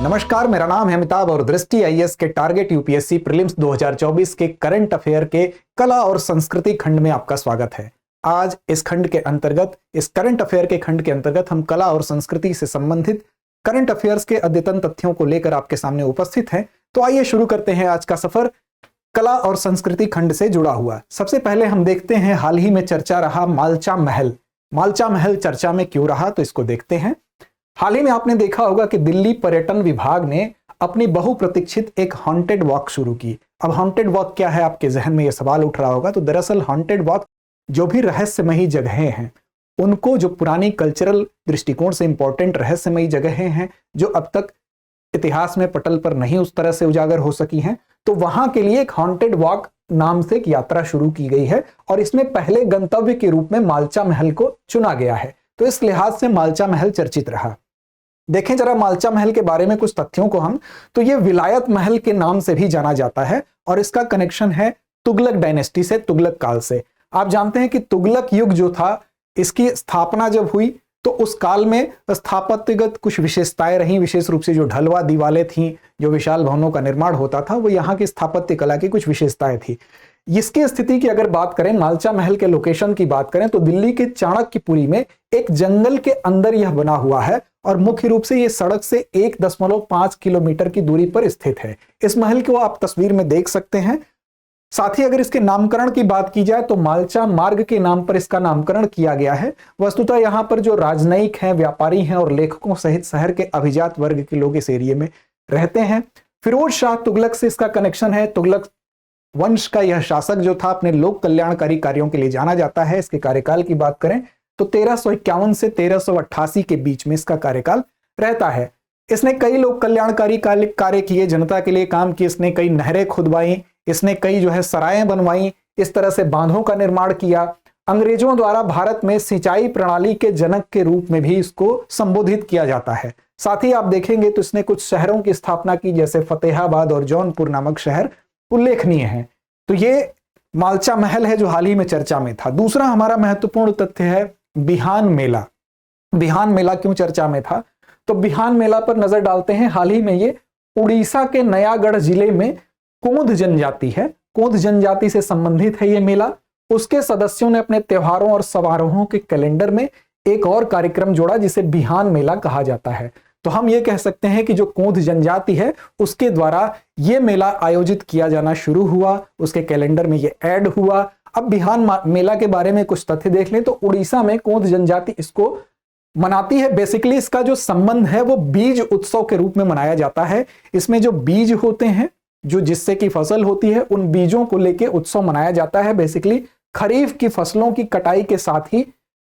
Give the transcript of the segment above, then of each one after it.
नमस्कार, मेरा नाम है अमिताभ और दृष्टि आईएएस के टारगेट यूपीएससी प्रीलिम्स 2024 के करंट अफेयर के कला और संस्कृति खंड में आपका स्वागत है। आज इस खंड के अंतर्गत, इस करंट अफेयर के खंड के अंतर्गत हम कला और संस्कृति से संबंधित करंट अफेयर्स के अद्यतन तथ्यों को लेकर आपके सामने उपस्थित हैं। तो आइए शुरू करते हैं आज का सफर कला और संस्कृति खंड से जुड़ा हुआ। सबसे पहले हम देखते हैं हाल ही में चर्चा रहा मालचा महल। मालचा महल चर्चा में क्यों रहा, तो इसको देखते हैं। हाल ही में आपने देखा होगा कि दिल्ली पर्यटन विभाग ने अपनी बहुप्रतीक्षित एक हॉन्टेड वॉक शुरू की। अब हॉन्टेड वॉक क्या है, आपके जहन में यह सवाल उठ रहा होगा। तो दरअसल हॉन्टेड वॉक जो भी रहस्यमयी जगहें हैं, उनको, जो पुरानी कल्चरल दृष्टिकोण से इंपॉर्टेंट रहस्यमयी जगहें हैं जो अब तक इतिहास में पटल पर नहीं उस तरह से उजागर हो सकी हैं, तो वहां के लिए एक हॉन्टेड वॉक नाम से एक यात्रा शुरू की गई है और इसमें पहले गंतव्य के रूप में मालचा महल को चुना गया है। तो इस लिहाज से मालचा महल चर्चित रहा। देखें जरा मालचा महल के बारे में कुछ तथ्यों को हम, तो ये विलायत महल के नाम से भी जाना जाता है और इसका कनेक्शन है तुगलक डायनेस्टी से, तुगलक काल से। आप जानते हैं कि तुगलक युग जो था, इसकी स्थापना जब हुई तो उस काल में स्थापत्यगत कुछ विशेषताएं रहीं। विशेष रूप से जो ढलवा दीवारें थीं, जो विशाल भवनों का निर्माण होता था, वो यहाँ की स्थापत्य कला की कुछ विशेषताएं थी। इसकी स्थिति की अगर बात करें, मालचा महल के लोकेशन की बात करें, तो दिल्ली के चाणक्यपुरी में एक जंगल के अंदर यह बना हुआ है और मुख्य रूप से यह सड़क से 1.5 किलोमीटर की दूरी पर स्थित है। इस महल को आप तस्वीर में देख सकते हैं। साथ ही अगर इसके नामकरण की बात की जाए तो मालचा मार्ग के नाम पर इसका नामकरण किया गया है। वस्तुतः यहाँ पर जो राजनयिक हैं, व्यापारी हैं और लेखकों सहित शहर के अभिजात वर्ग के लोग इस एरिया में रहते हैं। फिरोज शाह तुगलक से इसका कनेक्शन है। तुगलक वंश का यह शासक जो था, अपने लोक कल्याणकारी कार्यों के लिए जाना जाता है। इसके कार्यकाल की बात करें तो 1351 से 1388 के बीच में इसका कार्यकाल रहता है। इसने कई लोक कल्याणकारी कार्य किए, जनता के लिए काम किए। इसने कई नहरें खुदवाई, इसने कई सरायें बनवाई, इस तरह से बांधों का निर्माण किया। अंग्रेजों द्वारा भारत में सिंचाई प्रणाली के जनक के रूप में भी इसको संबोधित किया जाता है। साथ ही आप देखेंगे तो इसने कुछ शहरों की स्थापना की, जैसे फतेहाबाद और जौनपुर नामक शहर उल्लेखनीय है। तो ये मालचा महल है जो हाल ही में चर्चा में था। दूसरा हमारा महत्वपूर्ण तथ्य है बिहान मेला। बिहान मेला क्यों चर्चा में था, तो बिहान मेला पर नजर डालते हैं। हाल ही में ये उड़ीसा के नयागढ़ जिले में कोंध जनजाति है, कोंध जनजाति से संबंधित है ये मेला। उसके सदस्यों ने अपने त्योहारों और समारोहों के कैलेंडर में एक और कार्यक्रम जोड़ा जिसे बिहान मेला कहा जाता है। तो हम ये कह सकते हैं कि जो कोंध जनजाति है उसके द्वारा ये मेला आयोजित किया जाना शुरू हुआ, उसके कैलेंडर में ये ऐड हुआ। अब बिहान मेला के बारे में कुछ तथ्य देख लें तो उड़ीसा में कोंध जनजाति इसको मनाती है। बेसिकली इसका जो संबंध है वो बीज उत्सव के रूप में मनाया जाता है। इसमें जो बीज होते हैं, जो जिससे की फसल होती है, उन बीजों को लेके उत्सव मनाया जाता है। बेसिकली खरीफ की फसलों की कटाई के साथ ही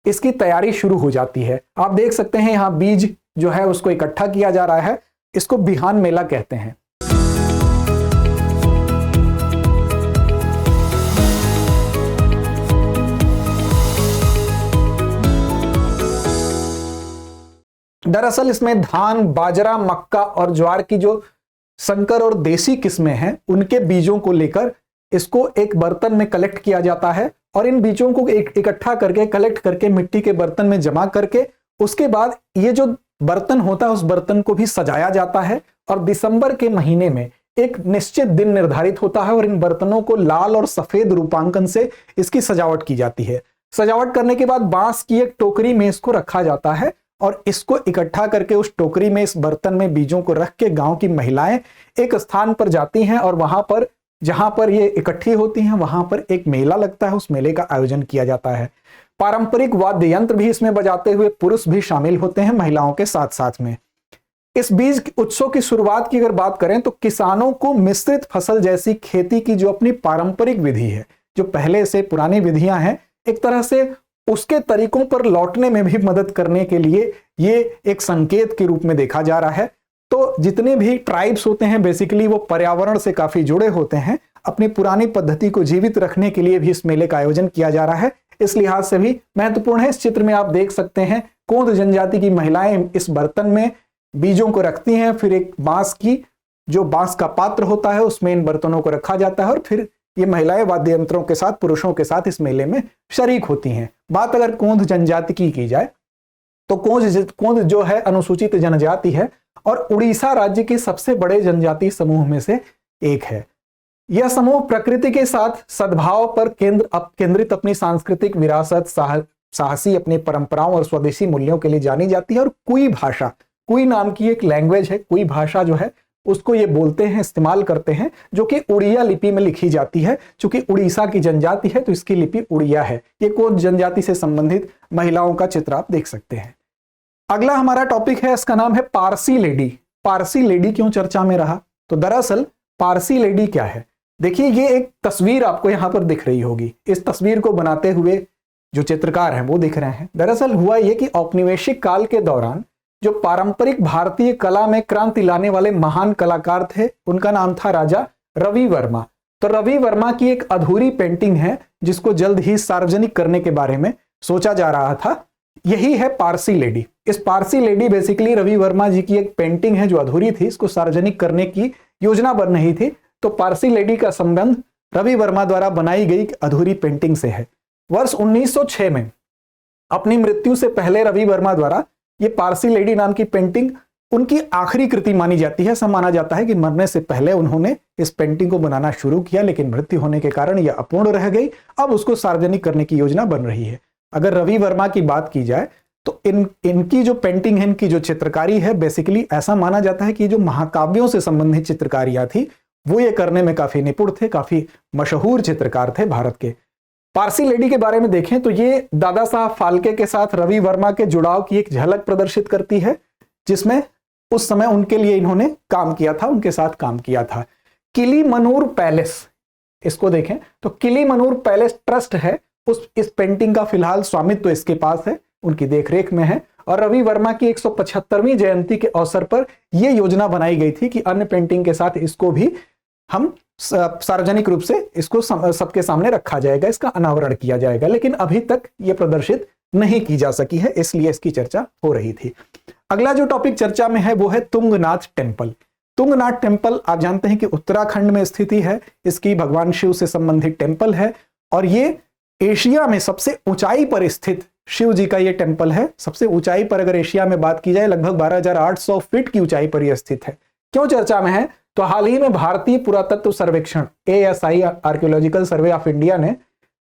इसकी तैयारी शुरू हो जाती है। आप देख सकते हैं यहाँ बीज जो है उसको इकट्ठा किया जा रहा है। इसको बिहान मेला कहते हैं। दरअसल इसमें धान, बाजरा, मक्का और ज्वार की जो संकर और देसी किस्में हैं, उनके बीजों को लेकर इसको एक बर्तन में कलेक्ट किया जाता है और इन बीजों को इकट्ठा करके, कलेक्ट करके मिट्टी के बर्तन में जमा करके, उसके बाद ये जो बर्तन होता है उस बर्तन को भी सजाया जाता है और दिसंबर के महीने में एक निश्चित दिन निर्धारित होता है और इन बर्तनों को लाल और सफेद रूपांकन से इसकी सजावट की जाती है। सजावट करने के बाद बांस की एक टोकरी में इसको रखा जाता है और इसको इकट्ठा करके उस टोकरी में, इस बर्तन में बीजों को रख के गांव की महिलाएं एक स्थान पर जाती हैं और वहां पर, जहां पर ये इकट्ठी होती हैं, वहां पर एक मेला लगता है। उस मेले का आयोजन किया जाता है। पारंपरिक वाद्य यंत्र भी इसमें बजाते हुए पुरुष भी शामिल होते हैं महिलाओं के साथ साथ में। इस बीज उत्सव की शुरुआत की अगर बात करें तो किसानों को मिश्रित फसल जैसी खेती की जो अपनी पारंपरिक विधि है, जो पहले से पुरानी विधियां हैं, एक तरह से उसके तरीकों पर लौटने में भी मदद करने के लिए ये एक संकेत के रूप में देखा जा रहा है। तो जितने भी ट्राइब्स होते हैं बेसिकली वो पर्यावरण से काफी जुड़े होते हैं। अपनी पुरानी पद्धति को जीवित रखने के लिए भी इस मेले का आयोजन किया जा रहा है। इस लिहाज से भी महत्वपूर्ण है। इस चित्र में आप देख सकते हैं कोंध जनजाति की महिलाएं इस बर्तन में बीजों को रखती हैं, फिर एक बांस का पात्र होता है उसमें इन बर्तनों को रखा जाता है और फिर ये महिलाएं वाद्य यंत्रों के साथ, पुरुषों के साथ इस मेले में शरीक होती हैं। बात अगर कोंध जनजाति की जाए तो कोंध जो है अनुसूचित जनजाति है और उड़ीसा राज्य के सबसे बड़े जनजातीय समूह में से एक है। यह समूह प्रकृति के साथ सद्भाव पर केंद्रित अपनी सांस्कृतिक विरासत, साहसी अपनी परंपराओं और स्वदेशी मूल्यों के लिए जानी जाती है। और कुई भाषा, कुई नाम की एक लैंग्वेज है, कुई भाषा जो है उसको ये बोलते हैं, इस्तेमाल करते हैं, जो कि उड़िया लिपि में लिखी जाती है। चूंकि उड़ीसा की जनजाति है तो इसकी लिपि उड़िया है। ये कोई जनजाति से संबंधित महिलाओं का चित्र आप देख सकते हैं। अगला हमारा टॉपिक है, इसका नाम है पारसी लेडी। पारसी लेडी क्यों चर्चा में रहा? तो दरअसल पारसी लेडी क्या है, देखिए ये एक तस्वीर आपको यहां पर दिख रही होगी। इस तस्वीर को बनाते हुए जो चित्रकार हैं वो दिख रहे हैं। दरअसल हुआ ये कि औपनिवेशिक काल के दौरान जो पारंपरिक भारतीय कला में क्रांति लाने वाले महान कलाकार थे, उनका नाम था राजा रवि वर्मा। तो रवि वर्मा की एक अधूरी पेंटिंग है जिसको जल्द ही सार्वजनिक करने के बारे में सोचा जा रहा था। यही है पारसी लेडी। इस पारसी लेडी बेसिकली रवि वर्मा जी की एक पेंटिंग है जो अधूरी थी, इसको सार्वजनिक करने की योजना बन रही थी। तो पारसी लेडी का संबंध रवि वर्मा द्वारा बनाई गई अधूरी पेंटिंग से है। वर्ष 1906 में अपनी मृत्यु से पहले रवि वर्मा द्वारा ये पारसी लेडी नाम की पेंटिंग उनकी आखिरी कृति मानी जाती है। ऐसा माना जाता है कि मरने से पहले उन्होंने इस पेंटिंग को बनाना शुरू किया, लेकिन मृत्यु होने के कारण यह अपूर्ण रह गई। अब उसको सार्वजनिक करने की योजना बन रही है। अगर रवि वर्मा की बात की जाए तो इनकी जो पेंटिंग है, इनकी जो चित्रकारी है, बेसिकली ऐसा माना जाता है कि जो महाकाव्यों से संबंधित चित्रकारियां थी वो ये करने में काफी निपुण थे, काफी मशहूर चित्रकार थे भारत के। पारसी लेडी के बारे में देखें तो ये दादा साहब फाल्के के साथ रवि वर्मा के जुड़ाव की एक झलक प्रदर्शित करती है, जिसमें उस समय उनके लिए इन्होंने काम किया था, उनके साथ काम किया था। किलीमनूर पैलेस, इसको देखें तो किलीमनूर पैलेस ट्रस्ट है, इस पेंटिंग का फिलहाल स्वामित्व तो इसके पास है, उनकी देखरेख में है। और रवि वर्मा की 175वीं जयंती के अवसर पर यह योजना बनाई गई थी कि अन्य पेंटिंग के साथ इसको भी हम सार्वजनिक रूप से इसको सबके सामने रखा जाएगा, इसका अनावरण किया जाएगा। लेकिन अभी तक यह प्रदर्शित नहीं की जा सकी है, इसलिए इसकी चर्चा हो रही थी। अगला जो टॉपिक चर्चा में है वो है तुंगनाथ टेम्पल। तुंगनाथ टेम्पल आप जानते हैं कि उत्तराखंड में स्थित है। इसकी भगवान शिव से संबंधित टेम्पल है और ये एशिया में सबसे ऊंचाई पर स्थित शिव जी का ये टेम्पल है। सबसे ऊंचाई पर अगर एशिया में बात की जाए लगभग 12,800 फीट की ऊंचाई पर यह स्थित है। क्यों चर्चा में है? तो हाल ही में भारतीय पुरातत्व सर्वेक्षण ASI archaeological survey of India ने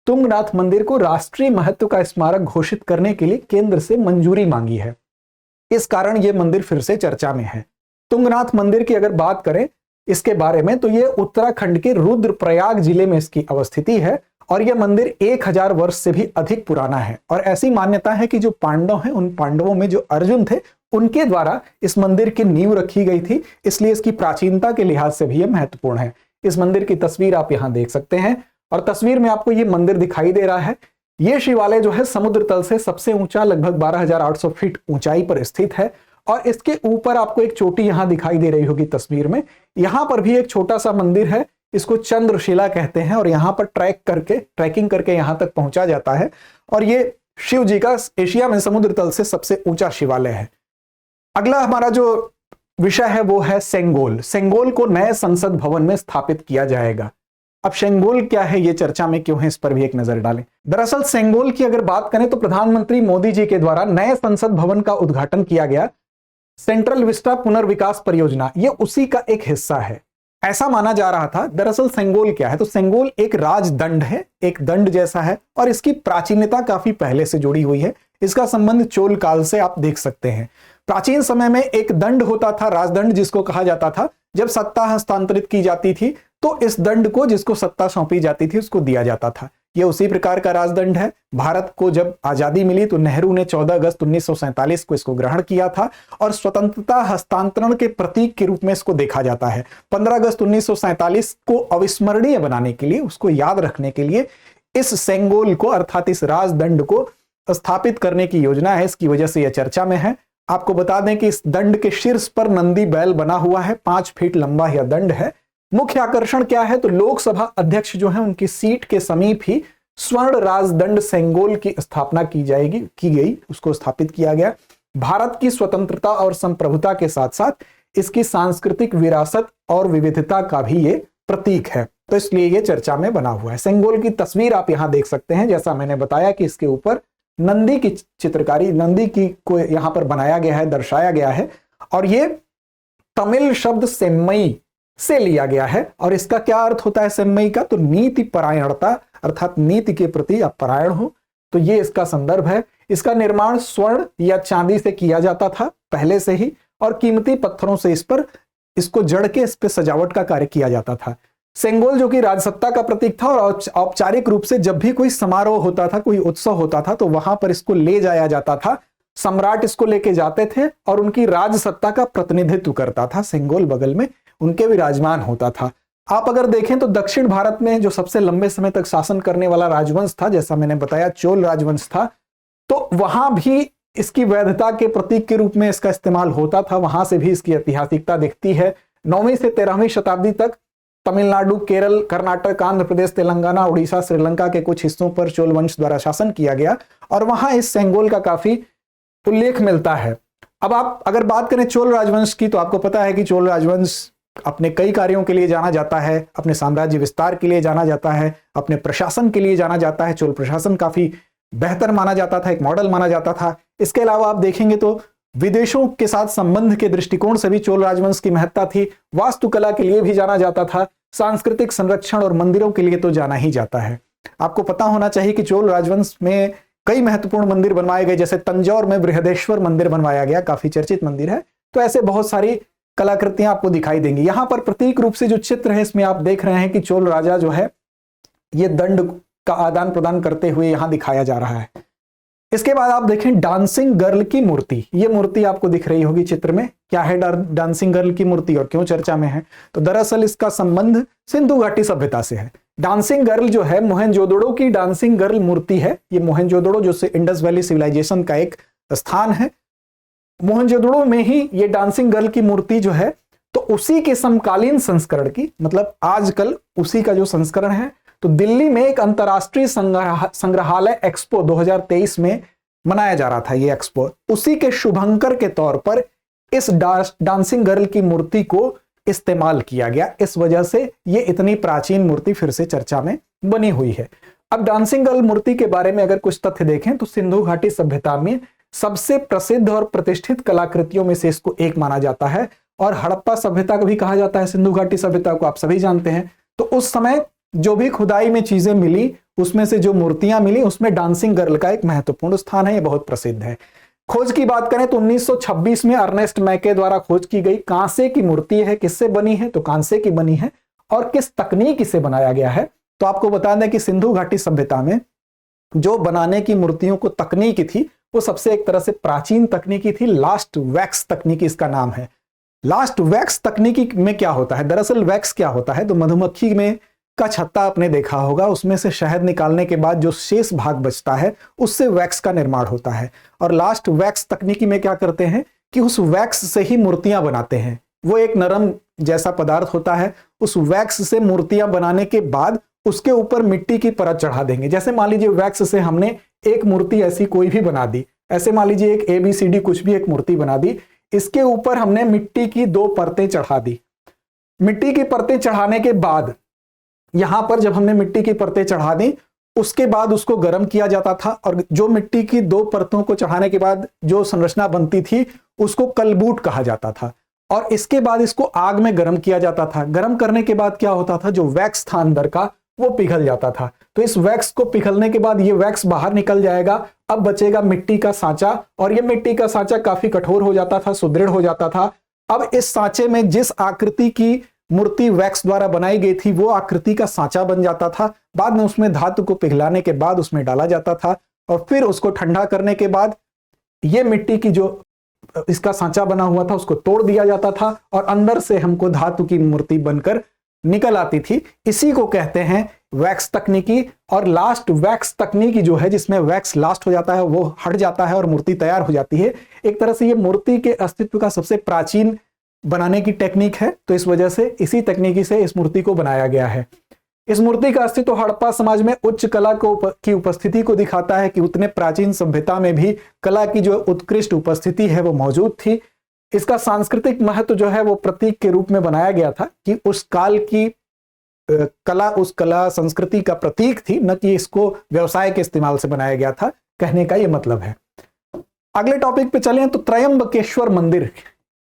तुंगनाथ मंदिर को राष्ट्रीय महत्व का स्मारक घोषित करने के लिए केंद्र से मंजूरी मांगी है। इस कारण यह मंदिर फिर से चर्चा में है। तुंगनाथ मंदिर की अगर बात करें इसके बारे में तो यह उत्तराखंड के रुद्रप्रयाग जिले में इसकी अवस्थिति है और यह मंदिर 1000 वर्ष से भी अधिक पुराना है। और ऐसी मान्यता है कि जो पांडव हैं, उन पांडवों में जो अर्जुन थे, उनके द्वारा इस मंदिर की नींव रखी गई थी, इसलिए इसकी प्राचीनता के लिहाज से भी यह महत्वपूर्ण है। इस मंदिर की तस्वीर आप यहां देख सकते हैं और तस्वीर में आपको यह मंदिर दिखाई दे रहा है। यह शिवालय जो है समुद्र तल से सबसे ऊंचा लगभग 12,800 फीट ऊंचाई पर स्थित है और इसके ऊपर आपको एक चोटी यहां दिखाई दे रही होगी तस्वीर में। यहां पर भी एक छोटा सा मंदिर है, इसको चंद्रशिला कहते हैं और यहां पर ट्रैकिंग करके यहां तक पहुंचा जाता है और ये शिव जी का एशिया में समुद्र तल से सबसे ऊंचा शिवालय है। अगला हमारा जो विषय है वो है सेंगोल। सेंगोल को नए संसद भवन में स्थापित किया जाएगा। अब सेंगोल क्या है, ये चर्चा में क्यों है, इस पर भी एक नजर डालें। दरअसल सेंगोल की अगर बात करें तो प्रधानमंत्री मोदी जी के द्वारा नए संसद भवन का उद्घाटन किया गया। सेंट्रल विस्टा पुनर्विकास परियोजना ये उसी का एक हिस्सा है, ऐसा माना जा रहा था। दरअसल सेंगोल क्या है, तो सेंगोल एक राजदंड है, एक दंड जैसा है और इसकी प्राचीनता काफी पहले से जुड़ी हुई है। इसका संबंध चोल काल से आप देख सकते हैं। प्राचीन समय में एक दंड होता था, राजदंड जिसको कहा जाता था। जब सत्ता हस्तांतरित की जाती थी तो इस दंड को, जिसको सत्ता सौंपी जाती थी, उसको दिया जाता था। यह उसी प्रकार का राजदंड है। भारत को जब आजादी मिली तो नेहरू ने 14 अगस्त 1947 को इसको ग्रहण किया था और स्वतंत्रता हस्तांतरण के प्रतीक के रूप में इसको देखा जाता है। 15 अगस्त 1947 को अविस्मरणीय बनाने के लिए, उसको याद रखने के लिए इस सेंगोल को अर्थात इस राजदंड को स्थापित करने की योजना है। इसकी वजह से यह चर्चा में है। आपको बता दें कि इस दंड के शीर्ष पर नंदी बैल बना हुआ है, 5 फीट लंबा यह दंड है। मुख्य आकर्षण क्या है, तो लोकसभा अध्यक्ष जो है उनकी सीट के समीप ही स्वर्ण राजदंड सेंगोल की स्थापना की गई, उसको स्थापित किया गया। भारत की स्वतंत्रता और संप्रभुता के साथ साथ इसकी सांस्कृतिक विरासत और विविधता का भी ये प्रतीक है, तो इसलिए ये चर्चा में बना हुआ है। सेंगोल की तस्वीर आप यहां देख सकते हैं। जैसा मैंने बताया कि इसके ऊपर नंदी की चित्रकारी, नंदी की को यहां पर बनाया गया है, दर्शाया गया है और ये तमिल शब्द सेम्मई से लिया गया है और इसका क्या अर्थ होता है सेम्मई का? तो नीति परायणता, अर्थात नीति के प्रति आप परायण हो, तो ये इसका संदर्भ है। इसका निर्माण स्वर्ण या चांदी से किया जाता था पहले से ही, और कीमती पत्थरों से इसको जड़ के इस पे सजावट का कार्य किया जाता था। सेंगोल जो कि राजसत्ता का प्रतीक था, और औपचारिक रूप से जब भी कोई समारोह होता था, कोई उत्सव होता था, तो वहां पर इसको ले जाया जाता था। सम्राट इसको लेके जाते थे और उनकी राजसत्ता का प्रतिनिधित्व करता था। सेंगोल बगल में उनके विराजमान होता था। आप अगर देखें तो दक्षिण भारत में जो सबसे लंबे समय तक शासन करने वाला राजवंश था, जैसा मैंने बताया चोल राजवंश था, तो वहां भी इसकी वैधता के प्रतीक के रूप में इसका इस्तेमाल होता था। वहां से भी इसकी ऐतिहासिकता दिखती है। 9वीं से 13वीं शताब्दी तक तमिलनाडु, केरल, कर्नाटक, आंध्र प्रदेश, तेलंगाना, उड़ीसा, श्रीलंका के कुछ हिस्सों पर चोल वंश द्वारा शासन किया गया और वहां इस सेंगोल का काफी उल्लेख मिलता है। अब आप अगर बात करें चोल राजवंश की, तो आपको पता है कि चोल राजवंश अपने कई कार्यों के लिए जाना जाता है। अपने साम्राज्य विस्तार के लिए जाना जाता है, अपने प्रशासन के लिए जाना जाता है। चोल प्रशासन काफी बेहतर माना जाता था, एक मॉडल माना जाता था। इसके अलावा आप देखेंगे तो विदेशों के साथ संबंध के दृष्टिकोण से भी चोल राजवंश की महत्ता थी। वास्तुकला के लिए भी जाना जाता था, सांस्कृतिक संरक्षण और मंदिरों के लिए तो जाना ही जाता है। आपको पता होना चाहिए कि चोल राजवंश में कई महत्वपूर्ण मंदिर बनवाए गए, जैसे तंजौर में बृहदेश्वर मंदिर बनवाया गया, काफी चर्चित मंदिर है। तो ऐसे बहुत सारी कलाकृतियां आपको दिखाई देंगी। यहां पर प्रतीक रूप से जो चित्र है, इसमें आप देख रहे हैं कि चोल राजा जो है ये दंड का आदान प्रदान करते हुए यहां दिखाया जा रहा है। इसके बाद आप देखें डांसिंग गर्ल की मूर्ति। ये मूर्ति आपको दिख रही होगी चित्र में। क्या है डांसिंग गर्ल की मूर्ति और क्यों चर्चा में है? तो दरअसल इसका संबंध सिंधु घाटी सभ्यता से है। डांसिंग गर्ल जो है मोहनजोदड़ो की डांसिंग गर्ल मूर्ति है। ये मोहनजोदड़ो जो से इंडस वैली सिविलाइजेशन का एक स्थान है, मोहनजोदड़ो में ही ये डांसिंग गर्ल की मूर्ति जो है, तो उसी के समकालीन संस्करण की, मतलब आजकल उसी का जो संस्करण है, तो दिल्ली में एक अंतरराष्ट्रीय संग्रहालय एक्सपो 2023 में मनाया जा रहा था। ये एक्सपो उसी के शुभंकर के तौर पर इस डांसिंग गर्ल की मूर्ति को इस्तेमाल किया गया। इस वजह से ये इतनी प्राचीन मूर्ति फिर से चर्चा में बनी हुई है। अब डांसिंग गर्ल मूर्ति के बारे में अगर कुछ तथ्य देखें तो सिंधु घाटी सभ्यता में सबसे प्रसिद्ध और प्रतिष्ठित कलाकृतियों में से इसको एक माना जाता है, और हड़प्पा सभ्यता को भी कहा जाता है सिंधु घाटी सभ्यता को, आप सभी जानते हैं। तो उस समय जो भी खुदाई में चीजें मिली, उसमें से जो मूर्तियां मिली, उसमें डांसिंग गर्ल का एक महत्वपूर्ण स्थान है। ये बहुत प्रसिद्ध है। खोज की बात करें तो 1926 में अर्नेस्ट मैके द्वारा खोज की गई कांसे की मूर्ति है। किससे बनी है? तो कांसे की बनी है। और किस तकनीक से बनाया गया है? तो आपको बता दें कि सिंधु घाटी सभ्यता में जो बनाने की मूर्तियों को तकनीक थी, वो सबसे एक तरह से प्राचीन तकनीकी थी। लास्ट वैक्स तकनीकी इसका नाम है। लास्ट वैक्स तकनीकी में क्या होता है? दरअसल वैक्स क्या होता है? तो मधुमक्खी में का छत्ता आपने देखा होगा, उसमें से शहद निकालने के बाद जो शेष भाग बचता है, उससे वैक्स का निर्माण होता है। और लास्ट वैक्स तकनीकी में क्या करते हैं कि उस वैक्स से ही मूर्तियां बनाते हैं। वो एक नरम जैसा पदार्थ होता है। उस वैक्स से मूर्तियां बनाने के बाद उसके ऊपर मिट्टी की परत चढ़ा देंगे। जैसे मान लीजिए वैक्स से हमने एक मूर्ति ऐसी कोई भी बना दी, ऐसे मान लीजिए एक ABCD कुछ भी एक मूर्ति बना दी, इसके ऊपर हमने मिट्टी की 2 परतें चढ़ा दी। मिट्टी की परतें चढ़ाने के बाद यहां पर जब हमने मिट्टी की परतें चढ़ा दी, उसके बाद उसको गर्म किया जाता था, और जो मिट्टी की 2 परतों को चढ़ाने के बाद जो संरचना बनती थी, उसको कलबूट कहा जाता था। और इसके बाद इसको आग में गर्म किया जाता था। गर्म करने के बाद क्या होता था? जो वैक्स था अंदर का, वो पिघल जाता था। तो इस वैक्स को पिघलने के बाद ये वैक्स बाहर निकल जाएगा। अब बचेगा मिट्टी का सांचा, और ये मिट्टी का सांचा काफी कठोर हो जाता था, सुदृढ़ हो जाता था। अब इस सांचे में जिस आकृति की मूर्ति वैक्स द्वारा बनाई गई थी, वो आकृति का सांचा बन जाता था। बाद में उसमें धातु को पिघलाने के बाद उसमें डाला जाता था, और फिर उसको ठंडा करने के बाद ये मिट्टी की जो इसका सांचा बना हुआ था, उसको तोड़ दिया जाता था, और अंदर से हमको धातु की मूर्ति बनकर निकल आती थी। इसी को कहते हैं वैक्स तकनीकी। और लास्ट वैक्स तकनीकी जो है, जिसमें वैक्स लास्ट हो जाता है, वो हट जाता है और मूर्ति तैयार हो जाती है। एक तरह से ये मूर्ति के अस्तित्व का सबसे प्राचीन बनाने की टेक्निक है। तो इस वजह से इसी तकनीकी से इस मूर्ति को बनाया गया है। इस मूर्ति का अस्तित्व हड़प्पा समाज में उच्च कला की उपस्थिति को दिखाता है कि उतने प्राचीन सभ्यता में भी कला की जो उत्कृष्ट उपस्थिति है वो मौजूद थी। इसका सांस्कृतिक महत्व जो है वो प्रतीक के रूप में बनाया गया था कि उस काल की कला उस कला संस्कृति का प्रतीक थी, न कि इसको व्यवसाय के इस्तेमाल से बनाया गया था। कहने का ये मतलब है। अगले टॉपिक पे चलें तो त्रयंबकेश्वर मंदिर।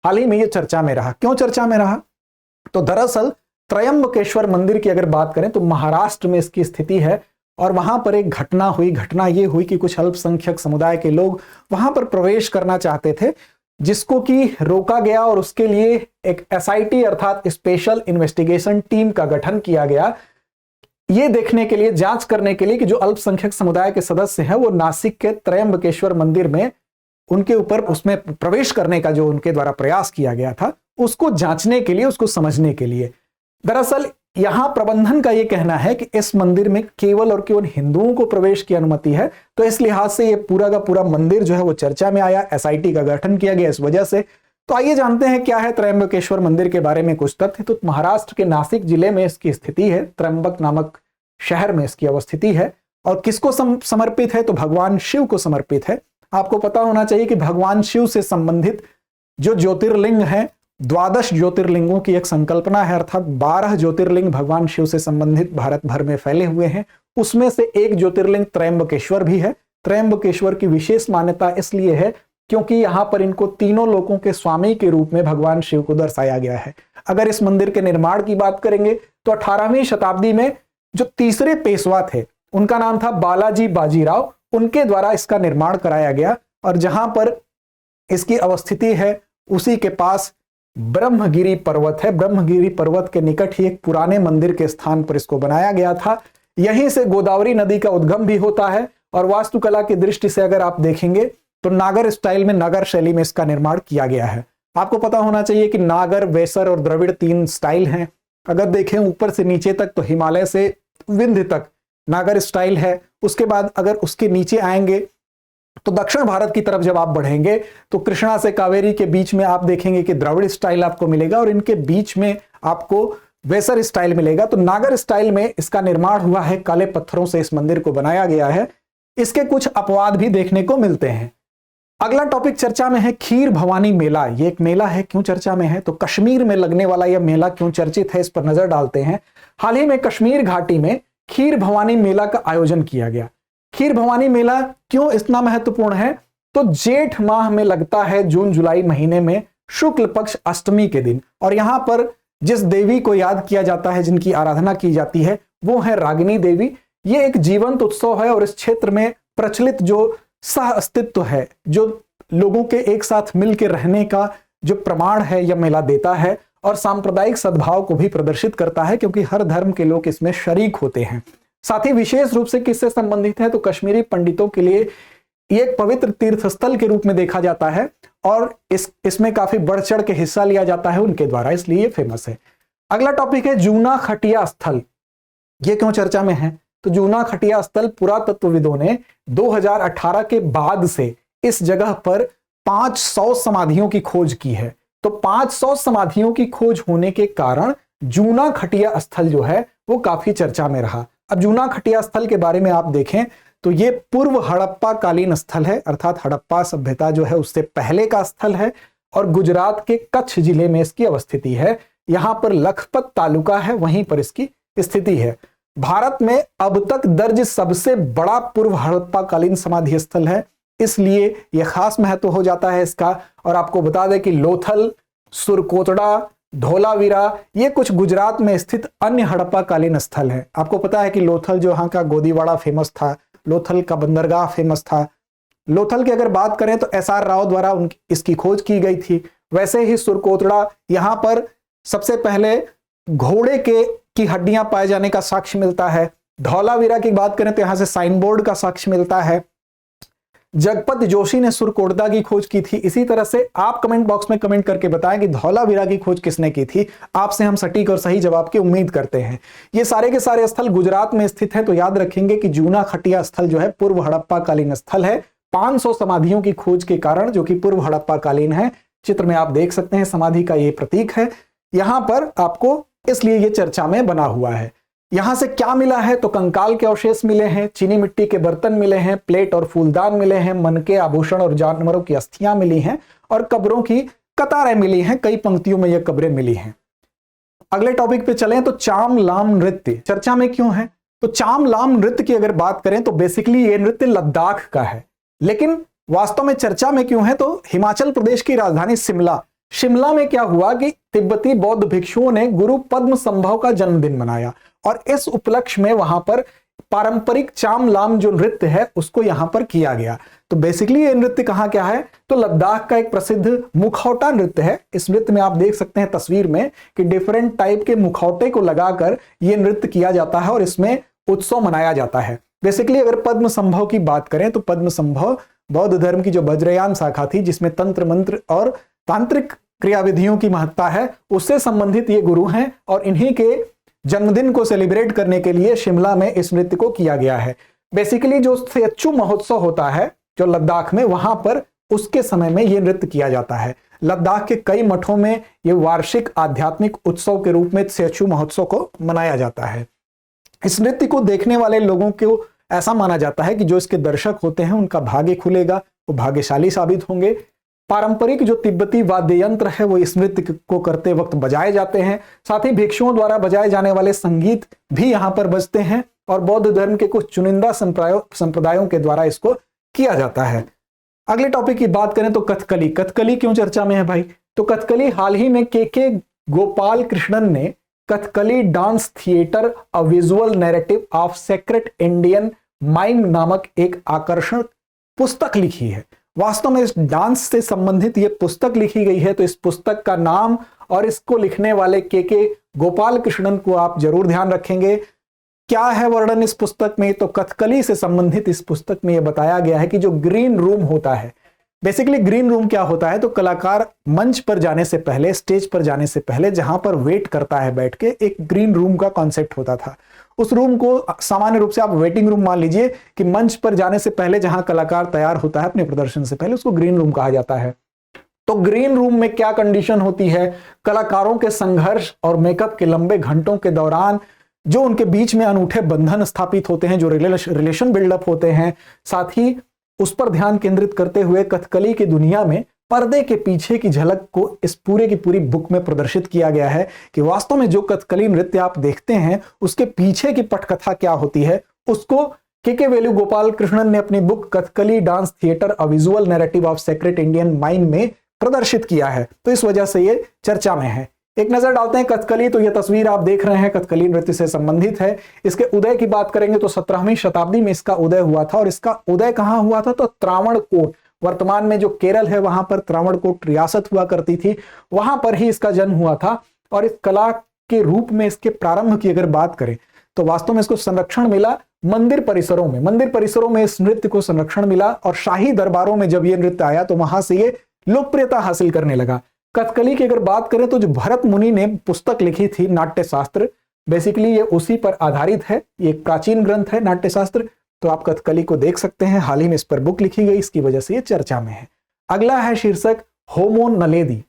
हाल ही में ये चर्चा में रहा। क्यों चर्चा में रहा? तो दरअसल त्रयंबकेश्वर मंदिर की अगर बात करें तो महाराष्ट्र में इसकी स्थिति है और वहां पर एक घटना हुई। घटना ये हुई कि कुछ अल्पसंख्यक समुदाय के लोग वहां पर प्रवेश करना चाहते थे, जिसको कि रोका गया और उसके लिए एक एसआईटी अर्थात स्पेशल इन्वेस्टिगेशन टीम का गठन किया गया, ये देखने के लिए, जांच करने के लिए कि जो अल्पसंख्यक समुदाय के सदस्य हैं वो नासिक के त्रयंबकेश्वर मंदिर में उनके ऊपर उसमें प्रवेश करने का जो उनके द्वारा प्रयास किया गया था उसको जांचने के लिए, उसको समझने के लिए। दरअसल यहां प्रबंधन का यह कहना है कि इस मंदिर में केवल और केवल हिंदुओं को प्रवेश की अनुमति है, तो इस लिहाज से यह पूरा का पूरा मंदिर जो है वो चर्चा में आया, एसआईटी का गठन किया गया इस वजह से। तो आइए जानते हैं क्या है त्रयंबकेश्वर मंदिर के बारे में कुछ तथ्य। तो महाराष्ट्र के नासिक जिले में इसकी स्थिति है, त्रयंबक नामक शहर में इसकी अवस्थिति है। और किसको समर्पित है? तो भगवान शिव को समर्पित है। आपको पता होना चाहिए कि भगवान शिव से संबंधित जो ज्योतिर्लिंग है, 12 ज्योतिर्लिंगों की एक संकल्पना है, अर्थात 12 ज्योतिर्लिंग भगवान शिव से संबंधित भारत भर में फैले हुए हैं। उसमें से एक ज्योतिर्लिंग त्रयंबकेश्वर भी है। त्रयंबकेश्वर की विशेष मान्यता इसलिए है क्योंकि यहां पर इनको तीनों लोकों के स्वामी के रूप में भगवान शिव को दर्शाया गया है। अगर इस मंदिर के निर्माण की बात करेंगे तो 18वीं शताब्दी में जो तीसरे पेशवा थे, उनका नाम था बालाजी बाजीराव, उनके द्वारा इसका निर्माण कराया गया। और जहां पर इसकी अवस्थिति है उसी के पास ब्रह्मगिरी पर्वत है। ब्रह्मगिरी पर्वत के निकट ही एक पुराने मंदिर के स्थान पर इसको बनाया गया था। यहीं से गोदावरी नदी का उद्गम भी होता है। और वास्तुकला की दृष्टि से अगर आप देखेंगे तो नागर स्टाइल में, नागर शैली में इसका निर्माण किया गया है। आपको पता होना चाहिए कि नागर, वेसर और द्रविड़ 3 स्टाइल हैं। अगर देखें ऊपर से नीचे तक तो हिमालय से विंध्य तक नागर स्टाइल है। उसके बाद अगर उसके नीचे आएंगे तो दक्षिण भारत की तरफ जब आप बढ़ेंगे तो कृष्णा से कावेरी के बीच में आप देखेंगे कि द्रविड़ स्टाइल आपको मिलेगा और इनके बीच में आपको वेसर स्टाइल मिलेगा। तो नागर स्टाइल में इसका निर्माण हुआ है, काले पत्थरों से इस मंदिर को बनाया गया है। इसके कुछ अपवाद भी देखने को मिलते हैं। अगला टॉपिक चर्चा में है खीर भवानी मेला। ये एक मेला है, क्यों चर्चा में है? तो कश्मीर में लगने वाला यह मेला क्यों चर्चित है, इस पर नजर डालते हैं। हाल ही में कश्मीर घाटी में खीर भवानी मेला का आयोजन किया गया। खीर भवानी मेला क्यों इतना महत्वपूर्ण है? तो जेठ माह में लगता है, जून जुलाई महीने में, शुक्ल पक्ष अष्टमी के दिन। और यहां पर जिस देवी को याद किया जाता है, जिनकी आराधना की जाती है, वो है रागिनी देवी। ये एक जीवंत उत्सव है और इस क्षेत्र में प्रचलित जो सह अस्तित्व है, जो लोगों के एक साथ मिलकर रहने का जो प्रमाण है, यह मेला देता है और सांप्रदायिक सद्भाव को भी प्रदर्शित करता है, क्योंकि हर धर्म के लोग इसमें शरीक होते हैं। साथ ही विशेष रूप से किससे संबंधित है? तो कश्मीरी पंडितों के लिए ये एक पवित्र तीर्थस्थल के रूप में देखा जाता है और इसमें काफी बढ़ चढ़ के हिस्सा लिया जाता है उनके द्वारा, इसलिए ये फेमस है। अगला टॉपिक है जूना खटिया स्थल। ये क्यों चर्चा में है? तो जूना खटिया स्थल, पुरातत्वविदों ने 2018 के बाद से इस जगह पर 500 समाधियों की खोज की है। तो 500 समाधियों की खोज होने के कारण जूना खटिया स्थल जो है वो काफी चर्चा में रहा। अब जूना खटिया स्थल के बारे में आप देखें तो ये पूर्व हड़प्पा कालीन स्थल है, अर्थात हड़प्पा सभ्यता जो है उससे पहले का स्थल है और गुजरात के कच्छ जिले में इसकी अवस्थिति है। यहां पर लखपत तालुका है, वहीं पर इसकी स्थिति है। भारत में अब तक दर्ज सबसे बड़ा पूर्व हड़प्पा कालीन समाधि स्थल है, इसलिए यह खास महत्व हो जाता है इसका। और आपको बता दें कि लोथल, सुरकोतड़ा, धोलावीरा, ये कुछ गुजरात में स्थित अन्य हड़प्पा कालीन स्थल है। आपको पता है कि लोथल जो यहाँ का गोदीवाड़ा फेमस था, लोथल का बंदरगाह फेमस था। लोथल की अगर बात करें तो एसआर राव द्वारा इसकी खोज की गई थी। वैसे ही सुरकोतड़ा, यहाँ पर सबसे पहले घोड़े की हड्डियां पाए जाने का साक्ष्य मिलता है। धौलावीरा की बात करें तो यहां से साइन बोर्ड का साक्ष्य मिलता है। जगपत जोशी ने सुरकोटदा की खोज की थी। इसी तरह से आप कमेंट बॉक्स में कमेंट करके बताएं कि धौलावीरा की खोज किसने की थी। आपसे हम सटीक और सही जवाब की उम्मीद करते हैं। ये सारे के सारे स्थल गुजरात में स्थित हैं, तो याद रखेंगे कि जूना खटिया स्थल जो है पूर्व हड़प्पा कालीन स्थल है। 500 समाधियों की खोज के कारण, जो कि पूर्व हड़प्पा कालीन है, चित्र में आप देख सकते हैं समाधि का ये प्रतीक है। यहां पर आपको इसलिए ये चर्चा में बना हुआ है। यहां से क्या मिला है? तो कंकाल के अवशेष मिले हैं, चीनी मिट्टी के बर्तन मिले हैं, प्लेट और फूलदान मिले हैं, मन के आभूषण और जानवरों की अस्थियां मिली हैं और कब्रों की कतारें मिली हैं। कई पंक्तियों में ये कब्रें मिली हैं। अगले टॉपिक पे चलें तो चाम लाम नृत्य चर्चा में क्यों है? तो चाम लाम नृत्य की अगर बात करें तो बेसिकली ये नृत्य लद्दाख का है, लेकिन वास्तव में चर्चा में क्यों है? तो हिमाचल प्रदेश की राजधानी शिमला, शिमला में क्या हुआ कि तिब्बती बौद्ध भिक्षुओं ने गुरु पद्म संभव का जन्मदिन मनाया और इस उपलक्ष्य में वहां पर पारंपरिक चाम लाम जो नृत्य है उसको यहां पर किया गया। तो बेसिकली ये नृत्य कहां क्या है, तो लद्दाख का एक प्रसिद्ध मुखौटा नृत्य है। इस नृत्य में आप देख सकते हैं तस्वीर में कि डिफरेंट टाइप के मुखौटे को लगाकर ये नृत्य किया जाता है और इसमें उत्सव मनाया जाता है। बेसिकली अगर पद्म संभव की बात करें तो पद्म संभव बौद्ध धर्म की जो वज्रयान शाखा थी जिसमें तंत्र मंत्र और तांत्रिक क्रियाविधियों की महत्ता है, उससे संबंधित ये गुरु हैं और इन्हीं के जन्मदिन को सेलिब्रेट करने के लिए शिमला में इस नृत्य को किया गया है। बेसिकली जो सेच्चू महोत्सव होता है जो लद्दाख में, वहां पर उसके समय में यह नृत्य किया जाता है। लद्दाख के कई मठों में यह वार्षिक आध्यात्मिक उत्सव के रूप में सेच्चू महोत्सव को मनाया जाता है। इस नृत्य को देखने वाले लोगों को ऐसा माना जाता है कि जो इसके दर्शक होते हैं उनका भाग्य खुलेगा, वो भाग्यशाली साबित होंगे। पारंपरिक जो तिब्बती वाद्य यंत्र है वो इस नृत्य को करते वक्त बजाए जाते हैं। साथ ही भिक्षुओं द्वारा बजाए जाने वाले संगीत भी यहाँ पर बजते हैं और बौद्ध धर्म के कुछ चुनिंदा संप्रदायों के द्वारा इसको किया जाता है। अगले टॉपिक की बात करें तो कथकली। कथकली क्यों चर्चा में है भाई, तो कथकली हाल ही में के गोपाल कृष्णन ने Kathakali dance theatre a visual narrative of sacred Indian mime नामक एक आकर्षक पुस्तक लिखी है। वास्तव में इस डांस से संबंधित यह पुस्तक लिखी गई है, तो इस पुस्तक का नाम और इसको लिखने वाले के गोपाल कृष्णन को आप जरूर ध्यान रखेंगे। क्या है वर्णन इस पुस्तक में, तो कथकली से संबंधित इस पुस्तक में यह बताया गया है कि जो ग्रीन रूम होता है, बेसिकली ग्रीन रूम क्या होता है, तो कलाकार मंच पर जाने से पहले, स्टेज पर जाने से पहले जहां पर वेट करता है बैठ के, एक ग्रीन रूम का कॉन्सेप्ट होता था। उस रूम को सामान्य रूप से आप वेटिंग रूम मान लीजिए कि मंच पर जाने से पहले जहां कलाकार तैयार होता है अपने प्रदर्शन से पहले, उसको ग्रीन रूम कहा जाता है। तो ग्रीन रूम में क्या कंडीशन होती है, कलाकारों के संघर्ष और मेकअप के लंबे घंटों के दौरान जो उनके बीच में अनूठे बंधन स्थापित होते हैं, जो रिलेशन बिल्डअप होते हैं, साथ ही उस पर ध्यान केंद्रित करते हुए कथकली की दुनिया में पर्दे के पीछे की झलक को इस पूरे की पूरी बुक में प्रदर्शित किया गया है कि वास्तव में जो कथकली नृत्य आप देखते हैं उसके पीछे की पटकथा क्या होती है। उसको के वेलु गोपाल कृष्णन ने अपनी book Kathakali dance theatre a visual narrative of sacred Indian mind में प्रदर्शित किया है, तो इस वजह से ये चर्चा में है। एक नजर डालते हैं कथकली। तो यह तस्वीर आप देख रहे हैं कथकली नृत्य से संबंधित है। इसके उदय की बात करेंगे तो 17वीं शताब्दी में इसका उदय हुआ था और इसका उदय कहां हुआ था, तो त्रावणकोट, वर्तमान में जो केरल है वहां पर त्रावणकोट रियासत हुआ करती थी, वहां पर ही इसका जन्म हुआ था। और इस कला के रूप में इसके प्रारंभ की अगर बात करें तो वास्तव में इसको संरक्षण मिला मंदिर परिसरों में इस नृत्य को संरक्षण मिला और शाही दरबारों में जब यह नृत्य आया तो वहां से ये लोकप्रियता हासिल करने लगा। कथकली की अगर बात करें तो जो भरत मुनि ने पुस्तक लिखी थी नाट्य शास्त्र, बेसिकली ये उसी पर आधारित है। ये एक प्राचीन ग्रंथ है नाट्य शास्त्र, तो आप कथकली को देख सकते हैं। हाल ही में इस पर बुक लिखी गई, इसकी वजह से ये चर्चा में है। अगला है शीर्षक होमो नलेदी।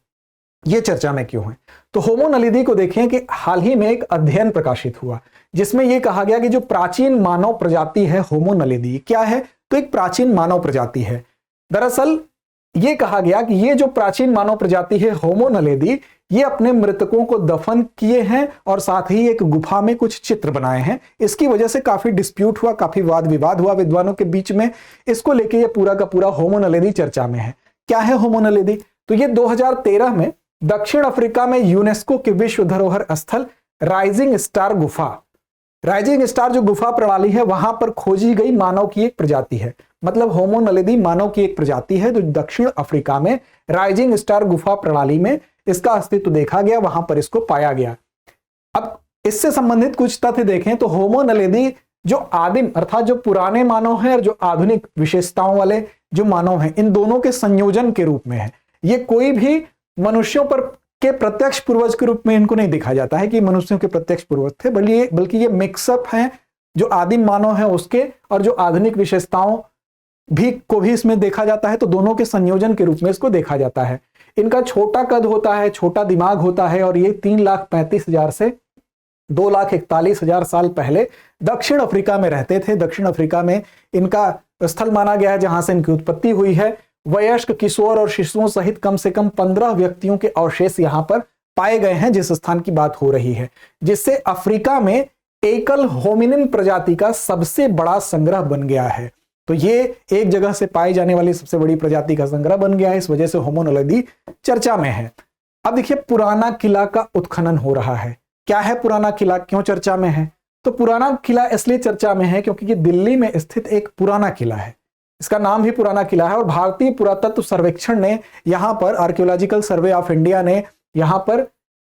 ये चर्चा में क्यों है, तो होमो नलेदी को देखें कि हाल ही में एक अध्ययन प्रकाशित हुआ जिसमें यह कहा गया कि जो प्राचीन मानव प्रजाति है होमो नलेदी क्या है, तो एक प्राचीन मानव प्रजाति है। दरअसल ये कहा गया कि ये जो प्राचीन मानव प्रजाति है होमो नलेदी, ये अपने मृतकों को दफन किए हैं और साथ ही एक गुफा में कुछ चित्र बनाए हैं। इसकी वजह से काफी डिस्प्यूट हुआ, काफी वाद विवाद हुआ विद्वानों के बीच में। इसको लेके ये पूरा का पूरा होमो नलेदी चर्चा में है। क्या है होमो नलेदी, तो ये 2013 में दक्षिण अफ्रीका में यूनेस्को के विश्व धरोहर स्थल राइजिंग स्टार जो गुफा प्रणाली है वहां पर खोजी गई मानव की एक प्रजाति है। मतलब होमो नलेदी मानव की एक प्रजाति है जो दक्षिण अफ्रीका में राइजिंग स्टार गुफा प्रणाली में इसका अस्तित्व देखा गया, वहां पर इसको पाया गया। अब इससे संबंधित कुछ तथ्य देखें तो होमो नलेदी जो आदिम अर्थात जो पुराने मानव हैं और जो आधुनिक विशेषताओं वाले जो मानव हैं, इन दोनों के संयोजन के रूप में है। ये कोई भी मनुष्यों पर के प्रत्यक्ष पूर्वज के रूप में इनको नहीं देखा जाता है कि मनुष्यों के प्रत्यक्ष पूर्वज थे, बल्कि ये मिक्सअप हैं जो आदिम मानव है उसके और जो आधुनिक विशेषताओं को भी इसमें देखा जाता है। तो दोनों के संयोजन के रूप में इसको देखा जाता है। इनका छोटा कद होता है, छोटा दिमाग होता है और ये 3,35,000 से 2,41,000 साल पहले दक्षिण अफ्रीका में रहते थे। दक्षिण अफ्रीका में इनका स्थल माना गया है जहां से इनकी उत्पत्ति हुई है। वयस्क, किशोर और शिशुओं सहित कम से कम 15 व्यक्तियों के अवशेष यहां पर पाए गए हैं जिस स्थान की बात हो रही है, जिससे अफ्रीका में एकल होमिनिन प्रजाति का सबसे बड़ा संग्रह बन गया है। तो ये एक जगह से पाई जाने वाली सबसे बड़ी प्रजाति का संग्रह बन गया है, इस वजह से होमो नलेदी चर्चा में है। अब देखिए पुराना किला का उत्खनन हो रहा है। क्या है पुराना किला, क्यों चर्चा में है? तो पुराना किला इसलिए चर्चा में है क्योंकि ये दिल्ली में स्थित एक पुराना किला है। इसका नाम भी पुराना किला है और भारतीय पुरातत्व सर्वेक्षण ने यहां पर, आर्कियोलॉजिकल सर्वे ऑफ इंडिया ने यहां पर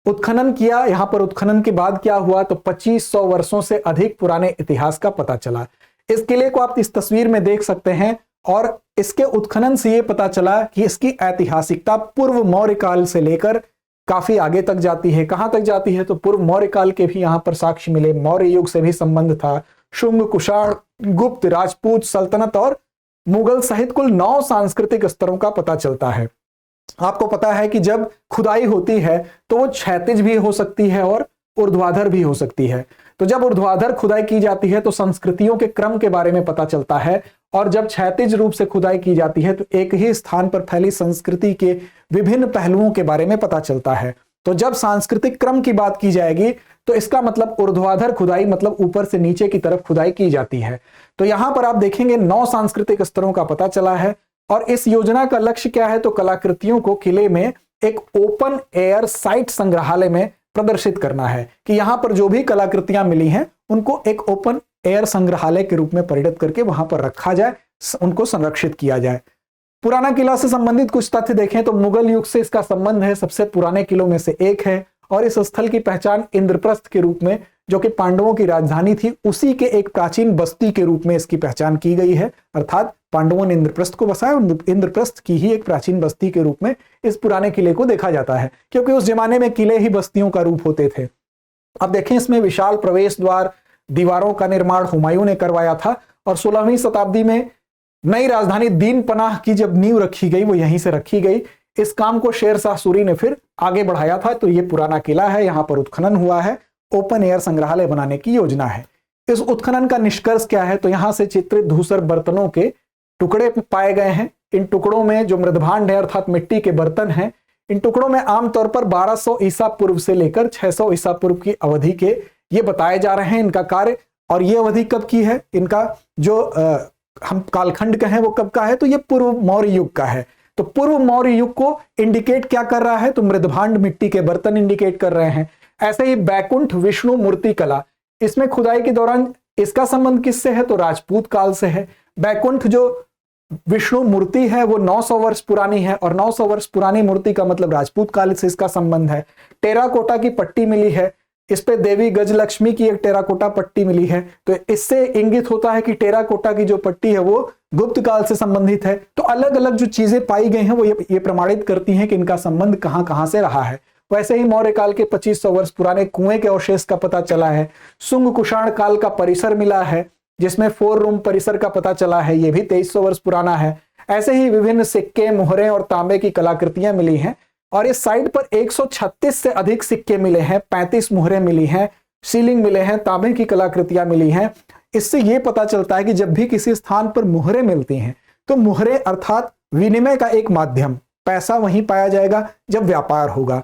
उत्खनन किया। यहां पर उत्खनन के बाद क्या हुआ, तो 2500 वर्षों से अधिक पुराने इतिहास का पता चला। इस किले को आप इस तस्वीर में देख सकते हैं और इसके उत्खनन से यह पता चला कि इसकी ऐतिहासिकता पूर्व मौर्य काल से लेकर काफी आगे तक जाती है। कहां तक जाती है, तो पूर्व मौर्य काल के भी यहां पर साक्ष्य मिले। मौर्य युग से भी संबंध था। शुंग, कुषाण, गुप्त, राजपूत सल्तनत और मुगल सहित कुल 9 सांस्कृतिक स्तरों का पता चलता है। आपको पता है कि जब खुदाई होती है तो वो क्षैतिज भी हो सकती है और ऊर्ध्वाधर भी हो सकती है। तो जब ऊर्ध्वाधर खुदाई की जाती है तो संस्कृतियों के क्रम के बारे में पता चलता है, और जब क्षैतिज रूप से खुदाई की जाती है तो एक ही स्थान पर फैली संस्कृति के विभिन्न पहलुओं के बारे में पता चलता है। तो जब सांस्कृतिक क्रम की बात की जाएगी तो इसका मतलब ऊर्ध्वाधर खुदाई, मतलब ऊपर से नीचे की तरफ खुदाई की जाती है। तो यहां पर आप देखेंगे 9 सांस्कृतिक स्तरों का पता चला है। और इस योजना का लक्ष्य क्या है, तो कलाकृतियों को किले में एक ओपन एयर साइट संग्रहालय में प्रदर्शित करना है कि यहां पर जो भी कलाकृतियां मिली हैं उनको एक ओपन एयर संग्रहालय के रूप में परिणत करके वहां पर रखा जाए, उनको संरक्षित किया जाए। पुराना किला से संबंधित कुछ तथ्य देखें तो मुगल युग से इसका संबंध है, सबसे पुराने किलों में से एक है। और इस स्थल की पहचान इंद्रप्रस्थ के रूप में, जो कि पांडवों की राजधानी थी, उसी के एक प्राचीन बस्ती के रूप में इसकी पहचान की गई है। अर्थात पांडवों ने इंद्रप्रस्थ को बसाया, इंद्रप्रस्थ की ही एक प्राचीन बस्ती के रूप में इस पुराने किले को देखा जाता है, क्योंकि उस जमाने में किले ही बस्तियों का रूप होते थे। अब देखें, इसमें विशाल प्रवेश द्वार, दीवारों का निर्माण हुमायूं ने करवाया था। और 16वीं शताब्दी में नई राजधानी दीन पनाह की जब नींव रखी गई वो यहीं से रखी गई। इस काम को शेर शाह सूरी ने फिर आगे बढ़ाया था। तो ये पुराना किला है, यहां पर उत्खनन हुआ है, ओपन एयर संग्रहालय बनाने की योजना है। इस उत्खनन का निष्कर्ष क्या है, तो यहां से चित्रित धूसर बर्तनों के टुकड़े पाए गए हैं। इन टुकड़ों में जो मृदभांड है अर्थात मिट्टी के बर्तन हैं, इन टुकड़ों में आमतौर पर 1200 ईसा पूर्व से लेकर 600 ईसा पूर्व की अवधि के ये बताए जा रहे हैं इनका कार्य। और ये अवधि कब की है, इनका जो हम कालखंड कहें वो कब का है, तो ये पूर्व मौर्य युग का है। तो पूर्व मौर्य युग को इंडिकेट क्या कर रहा है, तो मृदभांड मिट्टी के बर्तन इंडिकेट कर रहे हैं। ऐसे ही बैकुंठ विष्णु मूर्ति कला, इसमें खुदाई के दौरान इसका संबंध किससे है, तो राजपूत काल से है। बैकुंठ जो विष्णु मूर्ति है वो 900 वर्ष पुरानी है, और 900 वर्ष पुरानी मूर्ति का मतलब राजपूत काल से इसका संबंध है। टेराकोटा की पट्टी मिली है, इस पे देवी गजलक्ष्मी की एक टेराकोटा पट्टी मिली है। तो इससे इंगित होता है कि टेराकोटा की जो पट्टी है वो गुप्त काल से संबंधित है। तो अलग अलग जो चीजें पाई गई हैं वो ये प्रमाणित करती हैं कि इनका संबंध कहां कहां से रहा है। वैसे ही मौर्य काल के 2500 वर्ष पुराने कुएं के अवशेष का पता चला है। शुंग कुषाण काल का परिसर मिला है जिसमें 4 रूम परिसर का पता चला है, ये भी 2300 वर्ष पुराना है। ऐसे ही विभिन्न सिक्के, मुहरें और तांबे की कलाकृतियां मिली हैं। और इस साइट पर 136 से अधिक सिक्के मिले हैं, 35 मुहरें मिली हैं, सीलिंग मिले हैं, तांबे की कलाकृतियां मिली हैं। इससे यह पता चलता है कि जब भी किसी स्थान पर मुहरें मिलती हैं तो मुहरें अर्थात विनिमय का एक माध्यम, पैसा वहीं पाया जाएगा जब व्यापार होगा।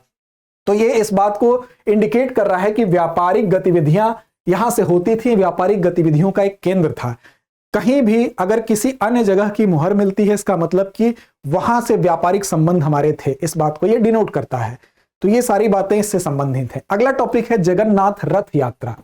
तो ये इस बात को इंडिकेट कर रहा है कि व्यापारिक गतिविधियां यहां से होती थी, व्यापारिक गतिविधियों का एक केंद्र था। कहीं भी अगर किसी अन्य जगह की मुहर मिलती है इसका मतलब कि वहां से व्यापारिक संबंध हमारे थे, इस बात को ये डिनोट करता है। तो ये सारी बातें इससे संबंधित हैं। अगला टॉपिक है जगन्नाथ रथ यात्रा।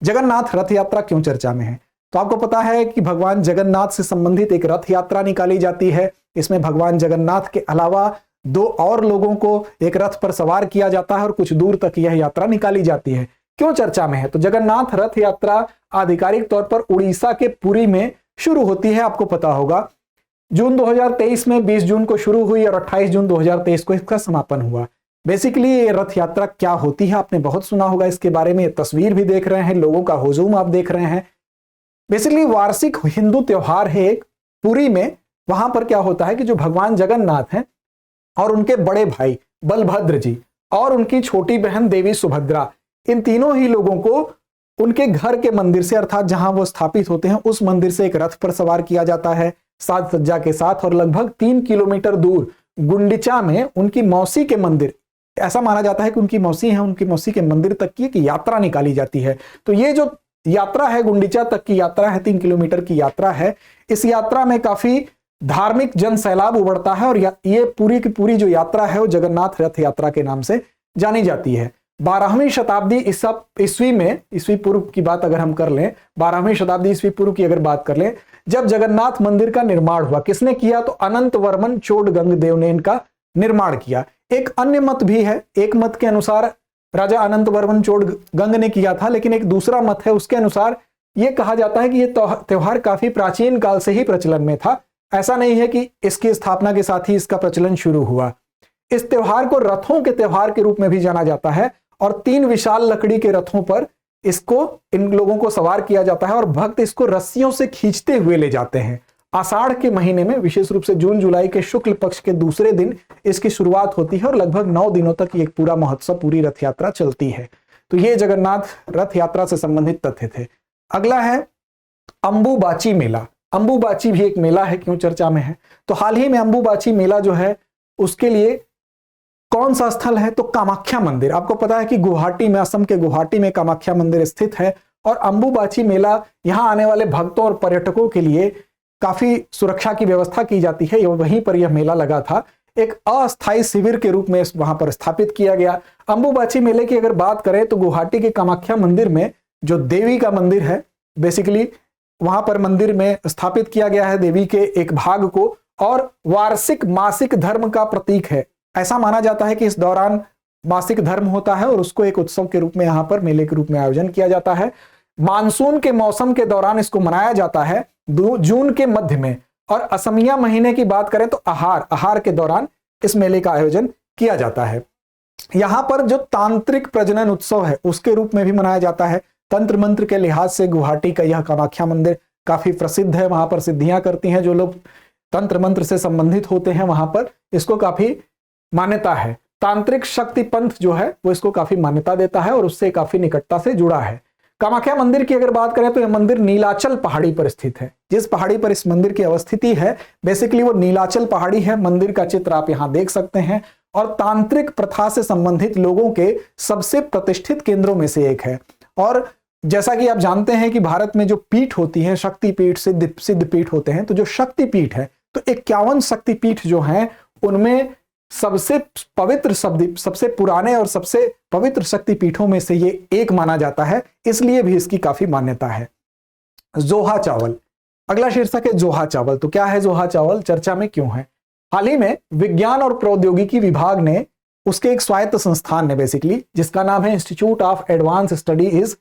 जगन्नाथ रथ यात्रा क्यों चर्चा में है, तो आपको पता है कि भगवान जगन्नाथ से संबंधित एक रथ यात्रा निकाली जाती है। इसमें भगवान जगन्नाथ के अलावा 2 और लोगों को एक रथ पर सवार किया जाता है और कुछ दूर तक यह यात्रा निकाली जाती है। क्यों चर्चा में है, तो जगन्नाथ रथ यात्रा आधिकारिक तौर पर उड़ीसा के पुरी में शुरू होती है। आपको पता होगा जून 2023 में 20 जून को शुरू हुई और 28 जून 2023 को इसका समापन हुआ। बेसिकली ये रथ यात्रा क्या होती है आपने बहुत सुना होगा इसके बारे में, तस्वीर भी देख रहे हैं, लोगों का हुजूम आप देख रहे हैं। बेसिकली वार्षिक हिंदू त्योहार है एक पुरी में। वहां पर क्या होता है कि जो भगवान जगन्नाथ हैं और उनके बड़े भाई बलभद्र जी और उनकी छोटी बहन देवी सुभद्रा, इन तीनों ही लोगों को उनके घर के मंदिर से अर्थात जहां वो स्थापित होते हैं उस मंदिर से एक रथ पर सवार किया जाता है साज सज्जा के साथ, और लगभग 3 किलोमीटर दूर गुंडिचा में उनकी मौसी के मंदिर, ऐसा माना जाता है कि उनकी मौसी है, उनकी मौसी के मंदिर तक की एक यात्रा निकाली जाती है। तो ये जो यात्रा है गुंडिचा तक की यात्रा है, 3 किलोमीटर की यात्रा है। इस यात्रा में काफी धार्मिक जन सैलाब उमड़ता है और ये पूरी की पूरी जो यात्रा है वो जगन्नाथ रथ यात्रा के नाम से जानी जाती है। 12वीं शताब्दी ईस्वी में, ईस्वी पूर्व की बात अगर हम कर लें, 12वीं शताब्दी ईस्वी पूर्व की अगर बात कर लें, जब जगन्नाथ मंदिर का निर्माण हुआ, किसने किया? तो अनंत वर्मन चोडगंग ने इनका निर्माण किया। एक अन्य मत भी है, एक मत के अनुसार राजा अनंत वर्मन चोडगंग ने किया था, लेकिन एक दूसरा मत है, उसके अनुसार यह कहा जाता है कि यह त्योहार काफी प्राचीन काल से ही प्रचलन में था। ऐसा नहीं है कि इसकी स्थापना के साथ ही इसका प्रचलन शुरू हुआ। इस त्योहार को रथों के त्योहार के रूप में भी जाना जाता है और 3 विशाल लकड़ी के रथों पर इन लोगों को सवार किया जाता है और भक्त इसको रस्सियों से खींचते हुए ले जाते हैं। आषाढ़ के महीने में, विशेष रूप से जून जुलाई के शुक्ल पक्ष के दूसरे दिन इसकी शुरुआत होती है और लगभग 9 दिनों तक ये पूरा महोत्सव, पूरी रथ यात्रा चलती है। तो ये जगन्नाथ रथ यात्रा से संबंधित तथ्य थे। अगला है अंबुबाची मेला। अंबुबाची भी एक मेला है, क्यों चर्चा में है? तो हाल ही में अंबुबाची मेला जो है उसके लिए कौन सा स्थल है? तो कामाख्या मंदिर। आपको पता है कि गुवाहाटी में, असम के गुवाहाटी में कामाख्या मंदिर स्थित है और अंबुबाची मेला, यहां आने वाले भक्तों और पर्यटकों के लिए काफी सुरक्षा की व्यवस्था की जाती है। वहीं पर यह मेला लगा था, एक अस्थायी शिविर के रूप में वहां पर स्थापित किया गया। अंबुबाची मेले की अगर बात करें तो गुवाहाटी के कामाख्या मंदिर में जो देवी का मंदिर है, बेसिकली वहां पर मंदिर में स्थापित किया गया है देवी के एक भाग को, और वार्षिक मासिक धर्म का प्रतीक है। ऐसा माना जाता है कि इस दौरान मासिक धर्म होता है और उसको एक उत्सव के रूप में यहां पर मेले के रूप में आयोजन किया जाता है। मानसून के मौसम के दौरान इसको मनाया जाता है जून के मध्य में, और असमिया महीने की बात करें तो आहार के दौरान इस मेले का आयोजन किया जाता है। यहां पर जो तांत्रिक प्रजनन उत्सव है उसके रूप में भी मनाया जाता है। तंत्र मंत्र के लिहाज से गुवाहाटी का यह कामाख्या मंदिर काफी प्रसिद्ध है। वहां पर सिद्धियां करती हैं जो लोग तंत्र मंत्र से संबंधित होते हैं, वहां पर इसको काफी मान्यता है। तांत्रिक शक्ति पंथ जो है वो इसको काफी मान्यता देता है और उससे काफी निकटता से जुड़ा है। कामाख्या मंदिर की अगर बात करें तो यह मंदिर नीलाचल पहाड़ी पर स्थित है। जिस पहाड़ी पर इस मंदिर की अवस्थिति है, बेसिकली वो नीलाचल पहाड़ी है। मंदिर का चित्र आप यहां देख सकते हैं और तांत्रिक प्रथा से संबंधित लोगों के सबसे प्रतिष्ठित केंद्रों में से एक है। और जैसा कि आप जानते हैं कि भारत में जो पीठ होती है, शक्ति पीठ, सिद्ध पीठ होते हैं, तो जो शक्ति पीठ है तो 51 शक्ति पीठ जो हैं उनमें सबसे पवित्र सबसे पुराने और सबसे पवित्र शक्ति पीठों में से ये एक माना जाता है, इसलिए भी इसकी काफी मान्यता है। जोहा चावल, अगला शीर्षक है जोहा चावल। तो क्या है जोहा चावल, चर्चा में क्यों है? हाल ही में विज्ञान और प्रौद्योगिकी विभाग ने, उसके एक स्वायत्त संस्थान ने बेसिकली, जिसका नाम है institute of advance study is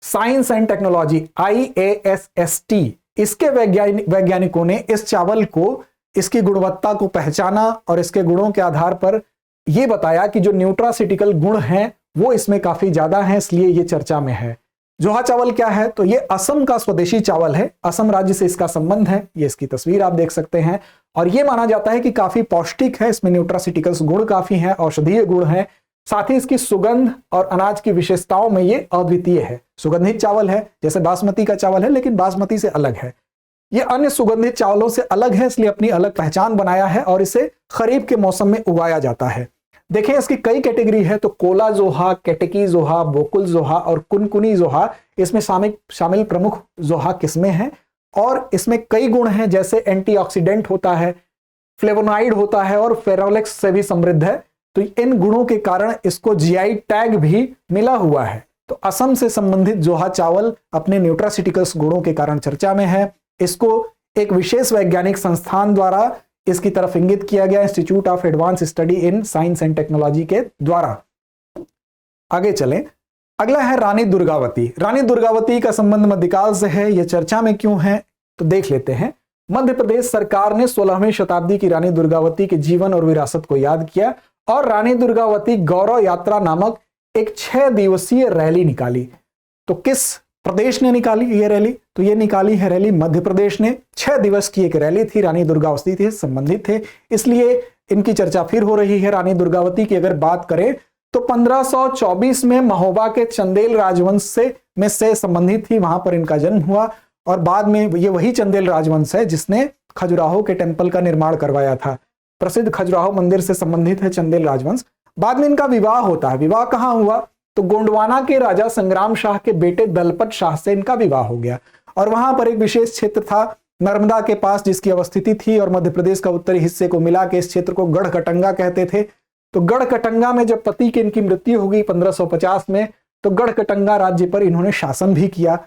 science and technology, IASST, इसके वैज्ञानिकों ने इस चावल को, इसकी गुणवत्ता को पहचाना और इसके गुणों के आधार पर यह बताया कि जो न्यूट्रासिटिकल गुण हैं वो इसमें काफी ज्यादा हैं, इसलिए ये चर्चा में है। जोहा चावल क्या है? तो ये असम का स्वदेशी चावल है, असम राज्य से इसका संबंध है। ये इसकी तस्वीर आप देख सकते हैं और ये माना जाता है कि काफी पौष्टिक है, इसमें न्यूट्रासिटिकल्स गुण काफी हैं, औषधीय गुण हैं, साथ ही इसकी सुगंध और अनाज की विशेषताओं में ये अद्वितीय है। सुगंधित चावल है, जैसे बासमती का चावल है, लेकिन बासमती से अलग है। ये अन्य सुगंधित चावलों से अलग है, इसलिए अपनी अलग पहचान बनाया है और इसे खरीफ के मौसम में उगाया जाता है। देखें इसकी कई कैटेगरी है, तो कोला जोहा, केटकी जोहा, बोकुल जोहा और कुनकुनी जोहा इसमें शामिल प्रमुख जोहा किस्में हैं और इसमें कई गुण हैं, जैसे एंटीऑक्सीडेंट होता है, फ्लेवोनाइड होता है और फेरोलेक्स से भी समृद्ध है। तो इन गुणों के कारण इसको GI टैग भी मिला हुआ है। तो असम से संबंधित जोहा चावल अपने न्यूट्रासिटिकल्स गुणों के कारण चर्चा में है। इसको एक विशेष वैज्ञानिक संस्थान द्वारा इसकी तरफ इंगित किया गया, institute of advance study in science and technology के द्वारा। आगे चलें, अगला है रानी दुर्गावती। रानी दुर्गावती का संबंध मध्यकाल से है, यह चर्चा में क्यों है तो देख लेते हैं। मध्य प्रदेश सरकार ने 16वीं शताब्दी की रानी दुर्गावती के जीवन और विरासत को याद किया और रानी दुर्गावती गौरव यात्रा नामक एक 6 दिवसीय रैली निकाली। तो किस प्रदेश ने निकाली ये रैली? तो ये निकाली है रैली मध्य प्रदेश ने। 6 दिवस की एक रैली थी, रानी दुर्गावती से संबंधित थे, इसलिए इनकी चर्चा फिर हो रही है। रानी दुर्गावती की अगर बात करें तो 1524 में महोबा के चंदेल राजवंश से संबंधित थी, वहां पर इनका जन्म हुआ और बाद में ये वही चंदेल राजवंश है जिसने खजुराहो के टेम्पल का निर्माण करवाया था। प्रसिद्ध खजुराहो मंदिर से संबंधित है चंदेल राजवंश। बाद में इनका विवाह होता है। विवाह कहां हुआ? तो गोंडवाना के राजा संग्राम शाह के बेटे दलपत शाह से इनका विवाह हो गया और वहां पर एक विशेष क्षेत्र था नर्मदा के पास जिसकी अवस्थिति थी और मध्य प्रदेश का उत्तरी हिस्से को मिला के इस क्षेत्र को गढ़कटंगा कहते थे। तो गढ़कटंगा में जब पति की इनकी मृत्यु हो गई 1550 में, तो गढ़कटंगा राज्य पर इन्होंने शासन भी किया,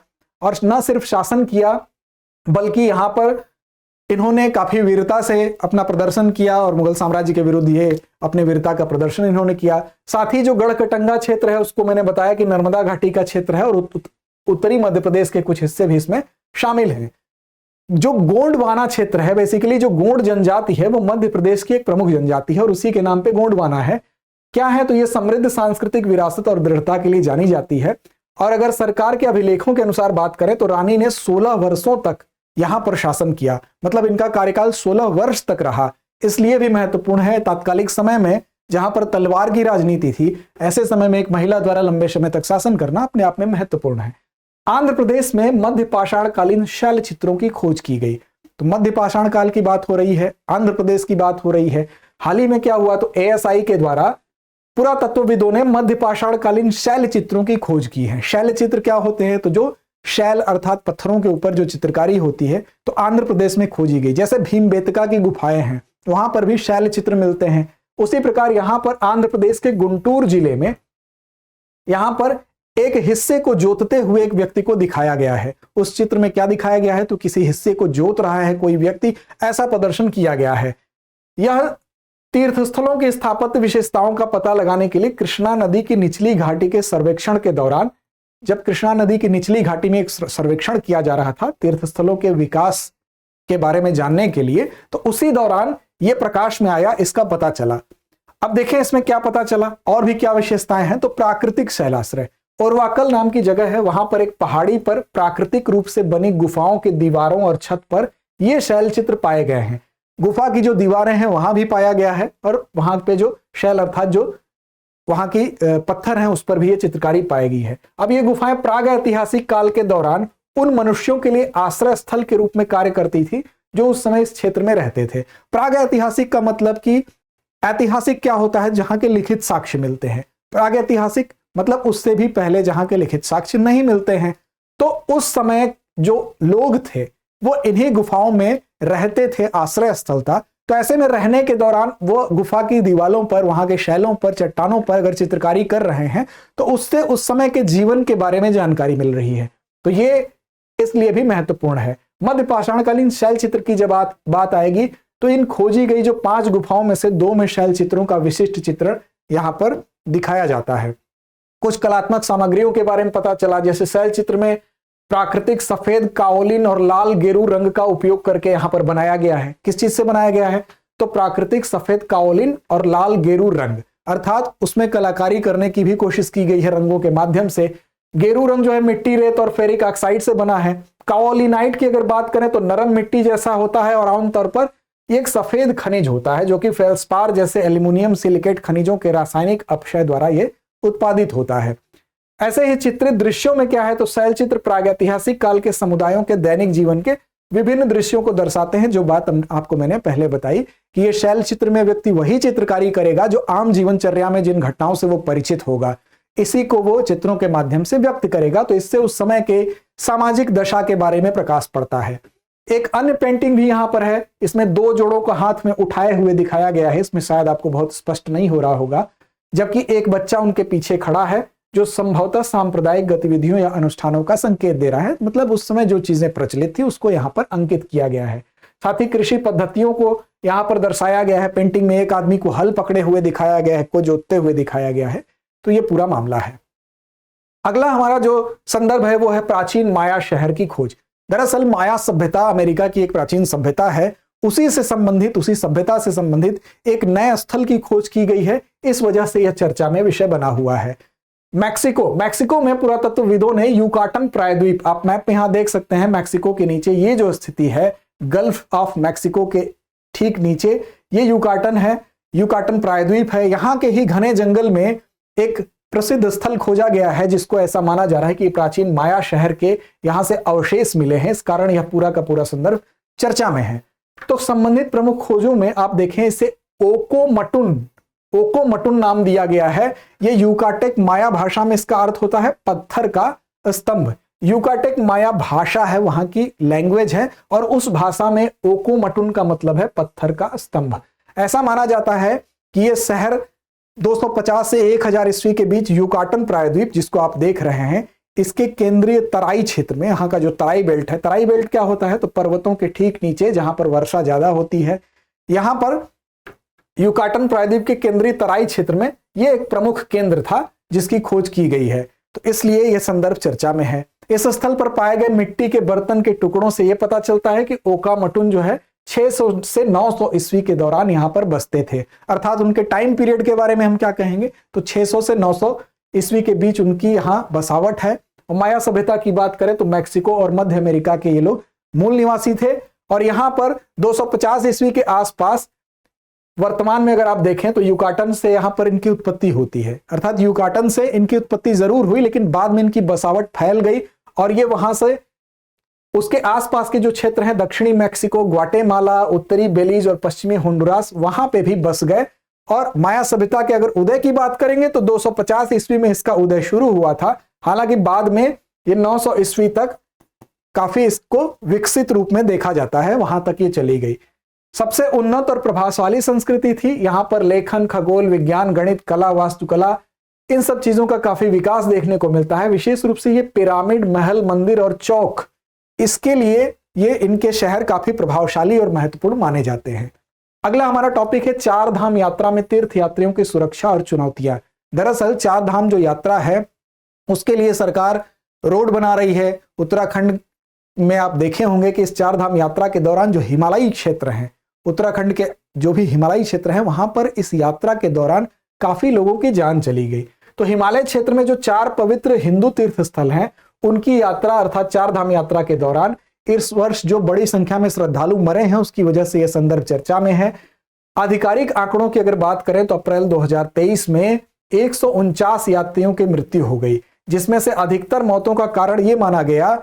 और न सिर्फ शासन किया बल्कि यहां पर इन्होंने काफी वीरता से अपना प्रदर्शन किया और मुगल साम्राज्य के विरुद्ध ये अपने वीरता का प्रदर्शन इन्होंने किया। साथ ही जो गढ़कटंगा क्षेत्र है उसको मैंने बताया कि नर्मदा घाटी का क्षेत्र है, और उत्तरी मध्य प्रदेश के कुछ हिस्से भी इसमें शामिल हैं। जो गोंडवाना क्षेत्र है, बेसिकली जो गोंड जनजाति है वो मध्य प्रदेश की एक प्रमुख जनजाति है और उसी के नाम पे गोंडवाना है। क्या है, तो ये समृद्ध सांस्कृतिक विरासत और दृढ़ता के लिए जानी जाती है। और अगर सरकार के अभिलेखों के अनुसार बात करें तो रानी ने 16 वर्षों तक यहां पर शासन किया, मतलब इनका कार्यकाल 16 वर्ष तक रहा। इसलिए भी महत्वपूर्ण है, तात्कालिक समय में जहां पर तलवार की राजनीति थी, ऐसे समय में एक महिला द्वारा लंबे समय तक शासन करना अपने आप में महत्वपूर्ण है। आंध्र प्रदेश में मध्य पाषाण कालीन शैल चित्रों की खोज की गई। तो मध्य पाषाण काल की बात हो रही है, आंध्र प्रदेश की बात हो रही है। हाल ही में क्या हुआ, तो ASI के द्वारा पुरातत्वविदों ने मध्य पाषाण कालीन शैल चित्रों की खोज की है। शैल चित्र क्या होते हैं, तो जो शैल अर्थात पत्थरों के ऊपर जो चित्रकारी होती है, तो आंध्र प्रदेश में खोजी गई। जैसे भीमबेटका की गुफाएं हैं, वहां पर भी शैल चित्र मिलते हैं। उसी प्रकार यहां पर आंध्र प्रदेश के गुंटूर जिले में यहां पर एक हिस्से को जोतते हुए एक व्यक्ति को दिखाया गया है। उस चित्र में क्या दिखाया गया है, तो किसी हिस्से को जोत रहा है कोई व्यक्ति, ऐसा प्रदर्शन किया गया है। यह तीर्थस्थलों की स्थापत्य विशेषताओं का पता लगाने के लिए कृष्णा नदी की निचली घाटी के सर्वेक्षण के दौरान, जब कृष्णा नदी की निचली घाटी में एक सर्वेक्षण किया जा रहा था तीर्थस्थलों के विकास के बारे में जानने के लिए, तो उसी दौरान यह प्रकाश में आया, इसका पता चला। अब देखें इसमें क्या पता चला और भी क्या विशेषताएं हैं। तो प्राकृतिक शैलाश्रय ओरवाकल नाम की जगह है, वहां पर एक पहाड़ी पर प्राकृतिक रूप से बनी गुफाओं के दीवारों और छत पर ये शैल चित्र पाए गए हैं। गुफा की जो दीवारें हैं वहां भी पाया गया है, और वहां पे जो शैल अर्थात जो वहां की पत्थर हैं उस पर भी ये चित्रकारी पाई गई है। अब ये गुफाएं प्राग ऐतिहासिक काल के दौरान उन मनुष्यों के लिए आश्रय स्थल के रूप में कार्य करती थी जो उस समय इस क्षेत्र में रहते थे। प्राग ऐतिहासिक का मतलब कि ऐतिहासिक क्या होता है, जहां के लिखित साक्ष्य मिलते हैं। प्राग ऐतिहासिक मतलब उससे भी पहले जहां के लिखित साक्ष्य नहीं मिलते हैं। तो उस समय जो लोग थे वो इन्हीं गुफाओं में रहते थे, आश्रय स्थल था। तो ऐसे में रहने के दौरान वो गुफा की दीवारों पर, वहां के शैलों पर, चट्टानों पर अगर चित्रकारी कर रहे हैं तो उससे उस समय के जीवन के बारे में जानकारी मिल रही है। तो ये इसलिए भी महत्वपूर्ण है। मध्य पाषाणकालीन शैल चित्र की जब बात आएगी तो इन खोजी गई जो 5 गुफाओं में से 2 में शैल चित्रों का विशिष्ट चित्रण यहां पर दिखाया जाता है। कुछ कलात्मक सामग्रियों के बारे में पता चला, जैसे शैल चित्र में प्राकृतिक सफेद काओलिन और लाल गेरू रंग का उपयोग करके यहां पर बनाया गया है। किस चीज से बनाया गया है, तो प्राकृतिक सफेद काओलिन और लाल गेरू रंग, अर्थात उसमें कलाकारी करने की भी कोशिश की गई है रंगों के माध्यम से। गेरू रंग जो है मिट्टी, रेत और फेरिक ऑक्साइड से बना है। काओलिनाइट की अगर बात करें तो नरम मिट्टी जैसा होता है और आमतौर पर एक सफेद खनिज होता है जो कि फेल्सपार जैसे एल्यूमिनियम सिलिकेट खनिजों के रासायनिक अपक्षय द्वारा यह उत्पादित होता है। ऐसे ही चित्रित दृश्यों में क्या है, तो शैल चित्र प्रागैतिहासिक काल के समुदायों के दैनिक जीवन के विभिन्न दृश्यों को दर्शाते हैं। जो बात आपको मैंने पहले बताई कि ये शैल चित्र में व्यक्ति वही चित्रकारी करेगा जो आम जीवनचर्या में जिन घटनाओं से वो परिचित होगा, इसी को वो चित्रों के माध्यम से व्यक्त करेगा। तो इससे उस समय के सामाजिक दशा के बारे में प्रकाश पड़ता है। एक अन्य पेंटिंग भी यहां पर है, इसमें 2 जोड़ों को हाथ में उठाए हुए दिखाया गया है। इसमें शायद आपको बहुत स्पष्ट नहीं हो रहा होगा, जबकि एक बच्चा उनके पीछे खड़ा है जो संभवतः सांप्रदायिक गतिविधियों या अनुष्ठानों का संकेत दे रहा है। मतलब उस समय जो चीजें प्रचलित थी उसको यहाँ पर अंकित किया गया है। साथ ही कृषि पद्धतियों को यहाँ पर दर्शाया गया है। पेंटिंग में एक आदमी को हल पकड़े हुए दिखाया गया है, को जोतते हुए दिखाया गया है। तो ये पूरा मामला है। अगला हमारा जो संदर्भ है वो है प्राचीन माया शहर की खोज। दरअसल माया सभ्यता अमेरिका की एक प्राचीन सभ्यता है। उसी सभ्यता से संबंधित एक नए स्थल की खोज की गई है। इस वजह से यह चर्चा में विषय बना हुआ है। मैक्सिको में पुरातत्वविदों ने युकाटन प्रायद्वीप, आप मैप में यहां देख सकते हैं, मैक्सिको के नीचे ये जो स्थिति है गल्फ ऑफ मैक्सिको के ठीक नीचे ये युकाटन है, युकाटन प्रायद्वीप है। यहां के ही घने जंगल में एक प्रसिद्ध स्थल खोजा गया है जिसको ऐसा माना जा रहा है कि प्राचीन माया शहर के यहां से अवशेष मिले हैं। इस कारण यह पूरा का पूरा संदर्भ चर्चा में है। तो संबंधित प्रमुख खोजों में आप देखें इसे ओकोमटुन नाम दिया गया है। यह यूकाटेक माया भाषा में इसका अर्थ होता है पत्थर का स्तंभ। यूकाटेक माया भाषा है, वहां की लैंग्वेज है, और उस भाषा में ओकोमटुन का मतलब है पत्थर का स्तंभ। ऐसा माना जाता है कि यह शहर 250 से 1000 ईस्वी के बीच यूकाटन प्रायद्वीप, जिसको आप देख रहे हैं, इसके केंद्रीय तराई क्षेत्र में, यहाँ का जो तराई बेल्ट है, तराई बेल्ट क्या होता है, तो पर्वतों के ठीक नीचे जहां पर वर्षा ज्यादा होती है, यहां पर यूकाटन प्रायद्वीप के केंद्रीय तराई क्षेत्र में यह एक प्रमुख केंद्र था जिसकी खोज की गई है, तो इसलिए यह संदर्भ चर्चा में है। इस स्थल पर पाए गए मिट्टी के बर्तन के टुकड़ों से यह पता चलता है कि ओकामटुन जो है 600 से 900 ईस्वी के दौरान यहां पर बसते थे, अर्थात उनके टाइम पीरियड के बारे में हम क्या कहेंगे, तो 600 से 900 ईस्वी के बीच उनकी यहां बसावट है। और माया सभ्यता की बात करें तो मैक्सिको और मध्य अमेरिका के ये लोग मूल निवासी थे, और यहां पर 250 ईस्वी के आसपास, वर्तमान में अगर आप देखें तो यूकाटन से यहां पर इनकी उत्पत्ति होती है, अर्थात यूकाटन से इनकी उत्पत्ति जरूर हुई, लेकिन बाद में इनकी बसावट फैल गई और ये वहां से उसके आसपास के जो क्षेत्र हैं, दक्षिणी मैक्सिको, ग्वाटेमाला, उत्तरी बेलीज और पश्चिमी होंडुरास, वहां पे भी बस गए। और माया सभ्यता के अगर उदय की बात करेंगे तो 250 ईस्वी में इसका उदय शुरू हुआ था, हालांकि बाद में ये 900 ईस्वी तक काफी इसको विकसित रूप में देखा जाता है, वहां तक ये चली गई। सबसे उन्नत और प्रभावशाली संस्कृति थी, यहां पर लेखन, खगोल विज्ञान, गणित, कला, वास्तुकला, इन सब चीजों का काफी विकास देखने को मिलता है। विशेष रूप से ये पिरामिड, महल, मंदिर और चौक, इसके लिए ये इनके शहर काफी प्रभावशाली और महत्वपूर्ण माने जाते हैं। अगला हमारा टॉपिक है चार धाम यात्रा में तीर्थ यात्रियों की सुरक्षा और चुनौतियां। दरअसल चार धाम जो यात्रा है उसके लिए सरकार रोड बना रही है। उत्तराखंड में आप देखे होंगे कि इस चार धाम यात्रा के दौरान जो हिमालयी क्षेत्र हैं, उत्तराखंड के जो भी हिमालयी क्षेत्र हैं, वहां पर इस यात्रा के दौरान काफी लोगों की जान चली गई। तो हिमालय क्षेत्र में जो चार पवित्र हिंदू तीर्थ स्थल हैं, उनकी यात्रा अर्थात चार धाम यात्रा के दौरान इस वर्ष जो बड़ी संख्या में श्रद्धालु मरे हैं, उसकी वजह से यह संदर्भ चर्चा में है। आधिकारिक आंकड़ों की अगर बात करें तो अप्रैल 2023 में 149 यात्रियों की मृत्यु हो गई, जिसमें से अधिकतर मौतों का कारण यह माना गया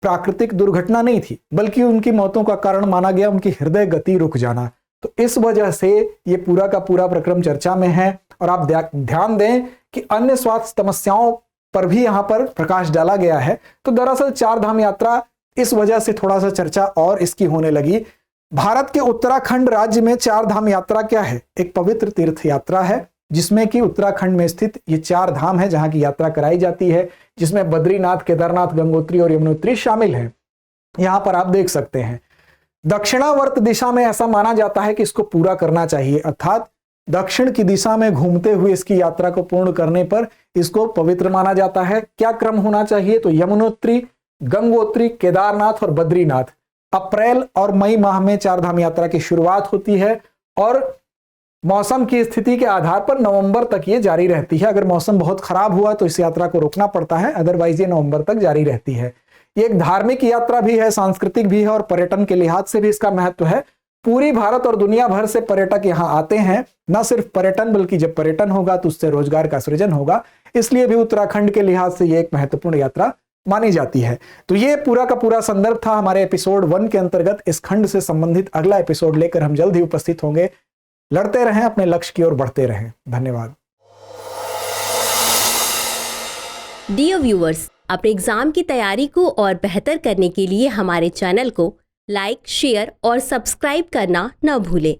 प्राकृतिक दुर्घटना नहीं थी, बल्कि उनकी मौतों का कारण माना गया उनकी हृदय गति रुक जाना। तो इस वजह से ये पूरा का पूरा प्रक्रम चर्चा में है। और आप ध्यान दें कि अन्य स्वास्थ्य समस्याओं पर भी यहां पर प्रकाश डाला गया है। तो दरअसल चार धाम यात्रा इस वजह से थोड़ा सा चर्चा और इसकी होने लगी। भारत के उत्तराखंड राज्य में चार धाम यात्रा क्या है? एक पवित्र तीर्थ यात्रा है, जिसमें कि उत्तराखंड में स्थित ये चार धाम है जहां की यात्रा कराई जाती है, जिसमें बद्रीनाथ, केदारनाथ, गंगोत्री और यमुनोत्री शामिल हैं। यहां पर आप देख सकते हैं दक्षिणावर्त दिशा में ऐसा माना जाता है कि इसको पूरा करना चाहिए, अर्थात दक्षिण की दिशा में घूमते हुए इसकी यात्रा को पूर्ण करने पर इसको पवित्र माना जाता है। क्या क्रम होना चाहिए? तो यमुनोत्री, गंगोत्री, केदारनाथ और बद्रीनाथ। अप्रैल और मई माह में चार धाम यात्रा की शुरुआत होती है और मौसम की स्थिति के आधार पर नवंबर तक ये जारी रहती है। अगर मौसम बहुत खराब हुआ तो इस यात्रा को रोकना पड़ता है, अदरवाइज ये नवंबर तक जारी रहती है। ये एक धार्मिक यात्रा भी है, सांस्कृतिक भी है और पर्यटन के लिहाज से भी इसका महत्व है। पूरी भारत और दुनिया भर से पर्यटक यहाँ आते हैं। न सिर्फ पर्यटन, बल्कि जब पर्यटन होगा तो उससे रोजगार का सृजन होगा, इसलिए भी उत्तराखंड के लिहाज से ये एक महत्वपूर्ण यात्रा मानी जाती है। तो ये पूरा का पूरा संदर्भ था हमारे एपिसोड 1 के अंतर्गत। इस खंड से संबंधित अगला एपिसोड लेकर हम जल्द ही उपस्थित होंगे। लड़ते रहें, अपने लक्ष्य की ओर बढ़ते रहें। धन्यवाद। डियर व्यूअर्स, अपने एग्जाम की तैयारी को और बेहतर करने के लिए हमारे चैनल को लाइक, शेयर और सब्सक्राइब करना न भूलें।